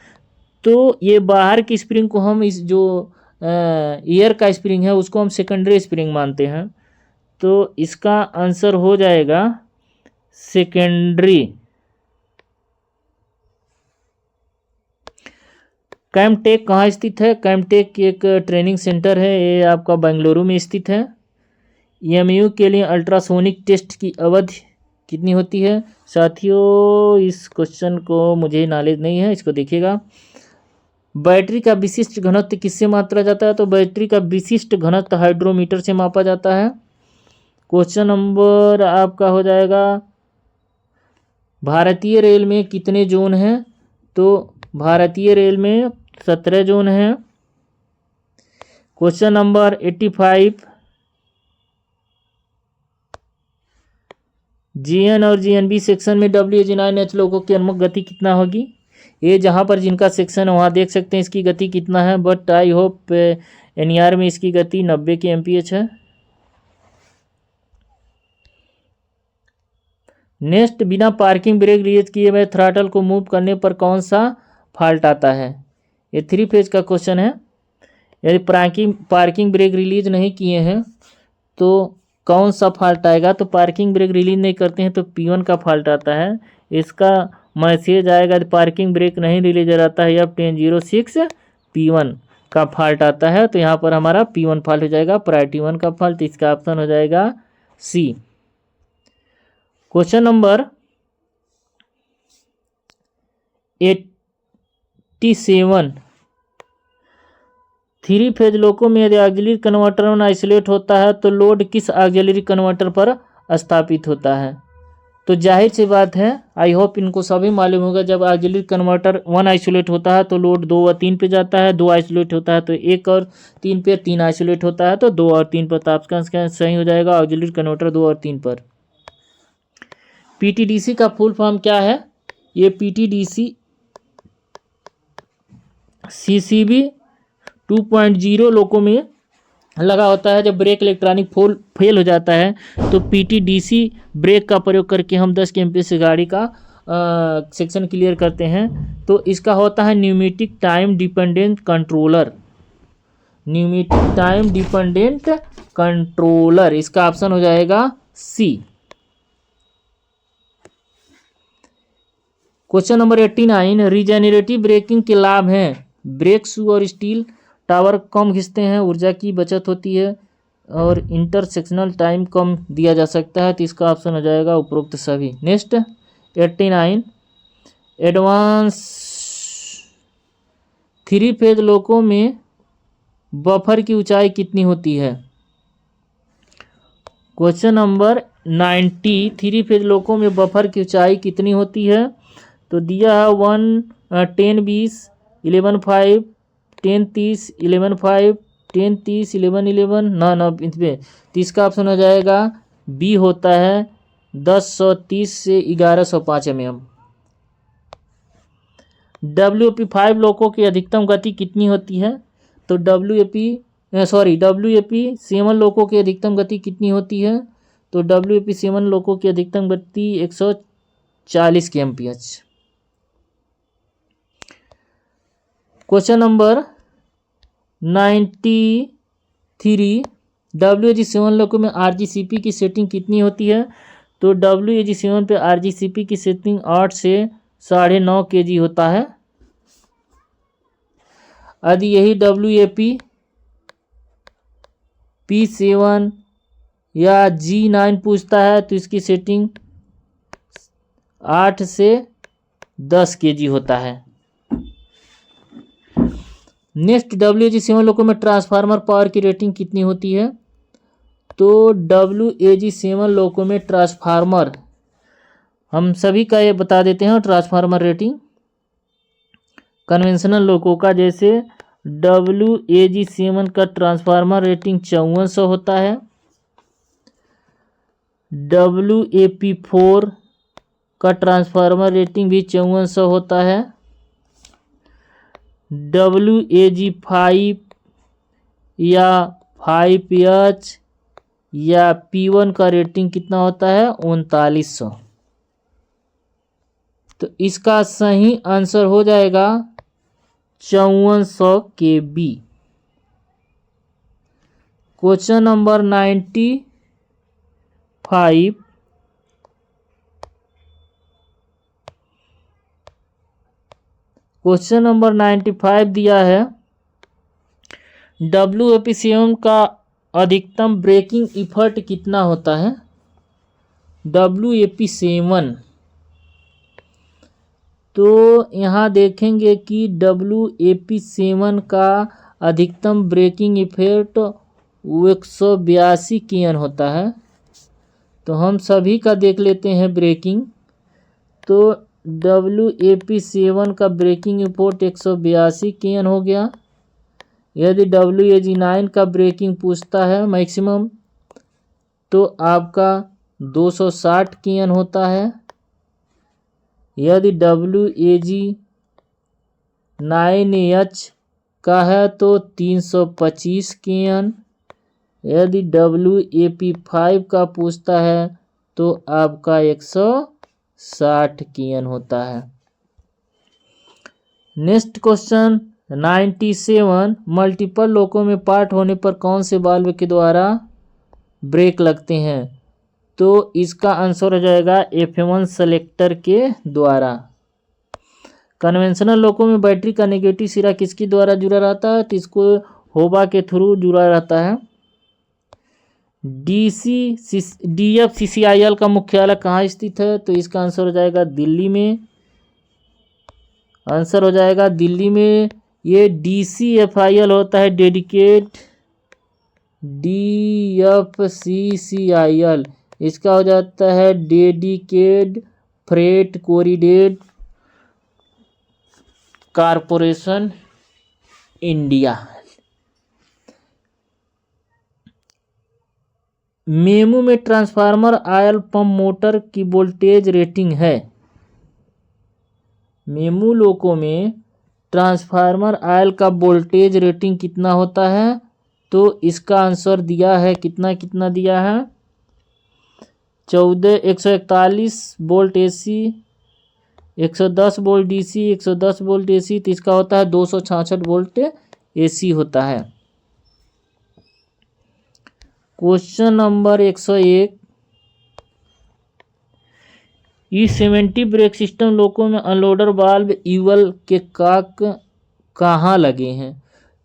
तो ये बाहर की स्प्रिंग को हम इस जो एयर का स्प्रिंग है उसको हम सेकेंडरी स्प्रिंग मानते हैं, तो इसका आंसर हो जाएगा सेकेंडरी। कैमटेक कहाँ स्थित है? कैमटेक एक ट्रेनिंग सेंटर है, ये आपका बेंगलुरु में स्थित है। EMU के लिए अल्ट्रासोनिक टेस्ट की अवधि कितनी होती है? साथियों, इस क्वेश्चन को मुझे नॉलेज नहीं है, इसको देखिएगा। बैटरी का विशिष्ट घनत्व किससे मापा जाता है? तो बैटरी का विशिष्ट घनत्व हाइड्रोमीटर से मापा जाता है। क्वेश्चन नंबर आपका हो जाएगा, भारतीय रेल में कितने जोन हैं? तो भारतीय रेल में 17 जोन हैं। क्वेश्चन नंबर 85, GN और GNB सेक्शन में WH9H लोगों की अनुमत गति कितना होगी? ये जहाँ पर जिनका सेक्शन है वहाँ देख सकते हैं इसकी गति कितना है, बट आई होप NER में इसकी गति 90 kmph है। नेक्स्ट, बिना पार्किंग ब्रेक रिलीज किए हुए थ्रॉटल को मूव करने पर कौन सा फॉल्ट आता है? ये 3 फेज का क्वेश्चन है। यदि पार्किंग ब्रेक रिलीज नहीं किए हैं तो कौन सा फॉल्ट आएगा? तो पार्किंग ब्रेक रिलीज नहीं करते हैं तो P1 का फॉल्ट आता है। इसका मैसेज आएगा, पार्किंग ब्रेक नहीं रिलीज रहता है, अब 1006 P1 का फॉल्ट आता है, तो यहाँ पर हमारा P1 फॉल्ट हो जाएगा, प्रायोरिटी 1 का फॉल्ट। इसका ऑप्शन हो जाएगा C। Question number 87, 3 phase loco में यदि ऑक्सिलरी कन्वर्टर में आइसोलेट होता है तो लोड किस ऑक्सिलरी कन्वर्टर पर स्थापित होता है? तो जाहिर सी बात है, आई होप इनको सभी मालूम होगा, जब ऑक्सिलरी कन्वर्टर 1 आइसोलेट होता है तो लोड 2 और 3 पे जाता है, 2 आइसोलेट होता है तो 1 और 3 पे, 3 आइसोलेट होता है तो 2 और 3 पर। तो आपका सही हो जाएगा ऑक्सिलरी कन्वर्टर 2 और 3 पर। PTDC का फुल फॉर्म क्या है? ये PTDC CCB 2.0 लोको में लगा होता है। जब ब्रेक इलेक्ट्रॉनिक फेल हो जाता है तो PTDC ब्रेक का प्रयोग करके हम 10 kmph से गाड़ी का सेक्शन क्लियर करते हैं। तो इसका होता है pneumatic time dependent controller. Pneumatic time dependent controller, इसका ऑप्शन हो जाएगा C। Question number 89, regenerative braking के लाभ हैं। ब्रेक शू और स्टील टावर कम घिसते हैं, ऊर्जा की बचत होती है और इंटरसेक्शनल टाइम कम दिया जा सकता है, तो इसका ऑप्शन हो जाएगा उपरोक्त सभी। नेक्स्ट 89, एडवांस 3 फेज लोको में बफर की ऊंचाई कितनी होती है? क्वेश्चन नंबर 90, 3 फेज लोको में बफर की ऊंचाई कितनी होती है? तो दिया है 10-20, 11-5, 10-30, 11-5, 10-30, 11-11, ना इसमें, तो इसका ऑप्शन हो जाएगा B होता है 1030 से 1105 mm। WAP5 लोको की अधिकतम गति कितनी होती है? तो WAP7 लोको की अधिकतम गति कितनी होती है? तो WAP7 लोको की अधिकतम गति 140 kmph। क्वेश्चन नंबर 93, WAG7 लोको में RGCP की सेटिंग कितनी होती है? तो WAG7 पे RGCP की सेटिंग 8 से 9.5 kg होता है। यदि यही WAP P7 या G9 पूछता है तो इसकी सेटिंग 8 से 10 kg होता है। नेक्स्ट WAG7 लोको में ट्रांसफार्मर पावर की रेटिंग कितनी होती है? तो WAG7 लोको में ट्रांसफार्मर हम सभी का ये बता देते हैं ट्रांसफार्मर रेटिंग। कन्वेंशनल लोको का जैसे WAG7 का ट्रांसफार्मर रेटिंग 5400 होता है। WAP4 का ट्रांसफार्मर रेटिंग भी 5400 होता है। WAG5 या 5H या P1 का रेटिंग कितना होता है? 3900। तो इसका सही आंसर हो जाएगा 5400 kV। Question number 95। Question number 95 दिया है WAP7 का अधिकतम ब्रेकिंग इफर्ट कितना होता है? WAP7 तो यहाँ देखेंगे कि WAP7 का अधिकतम ब्रेकिंग इफेक्ट 182 kN होता है। तो हम सभी का देख लेते हैं ब्रेकिंग। तो WAP7 का ब्रेकिंग इफेक्ट 182 kN हो गया। यदि WAG9 का ब्रेकिंग पूछता है मैक्सिमम तो आपका 260 kN होता है। यदि WAG9H का है तो 325 kN। यदि WAP5 का पूछता है तो आपका 160 kN होता है। Next question 97। मल्टीपल लोको में पार्ट होने पर कौन से वाल्व के द्वारा ब्रेक लगते हैं? तो इसका आंसर हो जाएगा FM1 सेलेक्टर के द्वारा। कन्वेंशनल लोको में बैटरी का नेगेटिव सिरा किसके द्वारा जुड़ा रहता है? तो इसको होबा के थ्रू जुड़ा रहता है। DFCCIL का मुख्यालय कहाँ स्थित है? तो इसका आंसर हो जाएगा दिल्ली में। आंसर हो जाएगा दिल्ली में। ये DCFIL होता है डेडिकेट DFCCIL। इसका हो जाता है dedicate freight corridor corporation India. MEMU में ट्रांसफार्मर ऑयल पंप मोटर की वोल्टेज रेटिंग है। मेमू लोको में ट्रांसफार्मर ऑयल का वोल्टेज रेटिंग कितना होता है? तो इसका आंसर दिया है कितना दिया है? 141 volt AC, 110 volt DC, 110 volt AC। तो इसका होता है 266 वोल्ट AC होता है। Question number 101। E70 brake system loco में अनलोडर वाल्व यूएल के काक कहाँ लगे हैं?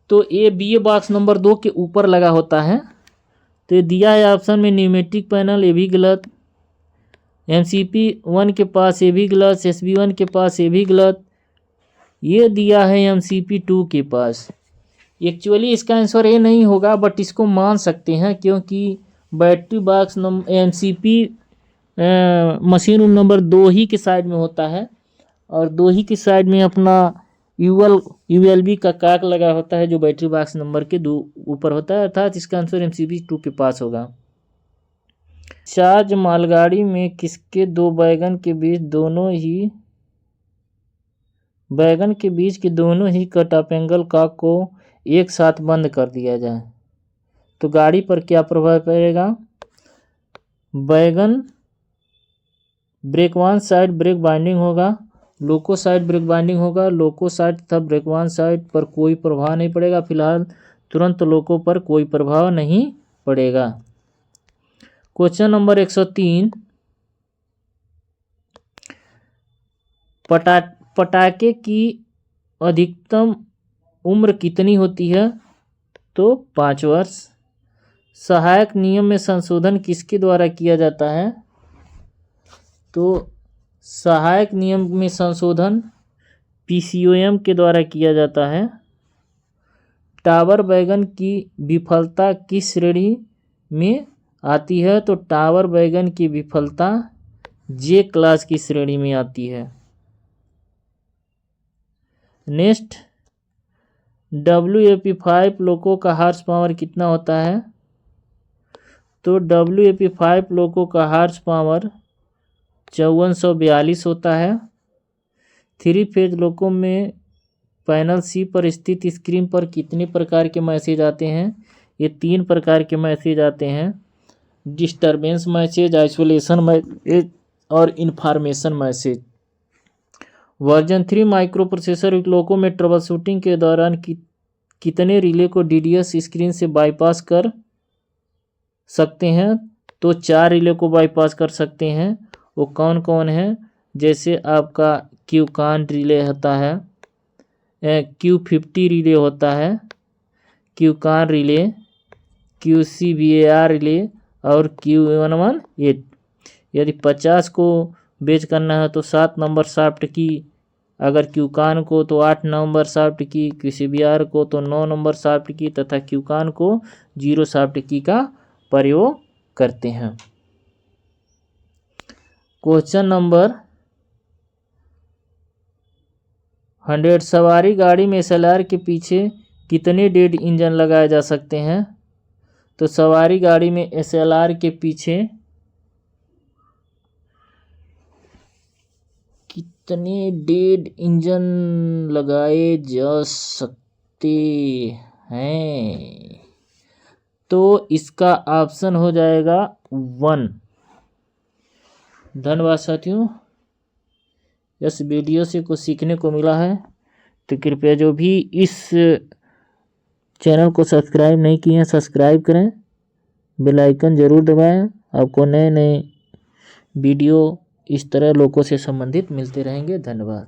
तो ये BA बॉक्स नंबर 2 के ऊपर लगा होता है। तो ये दिया है ऑप्शन में न्यूमेटिक पैनल, ये भी गलत। MCP1 के पास, ये भी गलत। SB1 के पास, ये भी गलत। ये दिया है MCP2 के पास। एक्चुअली इसका आंसर ये नहीं होगा बट इसको मान सकते हैं क्योंकि battery box MCP machine room number 2 ही के साइड में होता है और 2 ही के साइड में अपना ULB का काक लगा होता है जो बैटरी बॉक्स नंबर के 2 ऊपर होता है, अर्थात इसका आंसर MCP2 के पास होगा। चार्ज मालगाड़ी में किसके 2 वैगन के बीच के दोनों ही कट ऑफ एंगल काक को एक साथ बंद कर दिया जाए तो गाड़ी पर क्या प्रभाव पड़ेगा? Wagon brake one side brake binding होगा, लोको साइड ब्रेक बाइंडिंग होगा। लोको साइड तथा ब्रेक वन साइड पर कोई प्रभाव नहीं पड़ेगा। फिलहाल तुरंत लोको पर कोई प्रभाव नहीं पड़ेगा। Question number 103। पटाखे की अधिकतम उम्र कितनी होती है? तो 5 वर्ष। सहायक नियम में संशोधन किसके द्वारा किया जाता है? तो सहायक नियम में संशोधन पीसीओएम के द्वारा किया जाता है। टावर वैगन की विफलता किस श्रेणी में आती है? तो टावर वैगन की विफलता जे क्लास की श्रेणी में आती है। नेक्स्ट, WAP5 लोको का हार्स पावर कितना होता है? तो WAP5 लोको का हार्स पावर 5442 होता है। 3 फेज लोको में पैनल सी पर स्थित स्क्रीन पर कितने प्रकार के मैसेज आते हैं? ये 3 प्रकार के मैसेज आते हैं। डिस्टरबेंस मैसेज, आइसोलेशन मैसेज और information message. Version 3 microprocessor loco में ट्रबल शूटिंग के दौरान कितने रिले को DDS स्क्रीन से बाईपास कर सकते हैं? तो 4 रिले को बाईपास कर सकते हैं। वो कौन कौन है? जैसे आपका क्यूकान रिले होता है, Q50 रिले होता है, क्यूकान रिले, QCVAR रिले और Q118। यदि 50 को बेच करना है तो 7 नंबर शाफ्ट की, अगर क्यूकान को तो 8 नंबर शाफ्ट की, QCVAR को तो 9 नंबर शाफ्ट की तथा क्यूकान को 0 शाफ्ट की का प्रयोग करते हैं। क्वेश्चन नंबर 100, सवारी गाड़ी में SLR के पीछे कितने डेड इंजन लगाए जा सकते हैं? तो सवारी गाड़ी में SLR के पीछे कितने डेड इंजन लगाए जा सकते हैं? तो इसका ऑप्शन हो जाएगा 1। धन्यवाद साथियों। इस वीडियो से कुछ सीखने को मिला है तो कृपया जो भी इस चैनल को सब्सक्राइब नहीं किए हैं सब्सक्राइब करें, बेल आइकन जरूर दबाएं। आपको नए नए वीडियो इस तरह लोगों से संबंधित मिलते रहेंगे। धन्यवाद।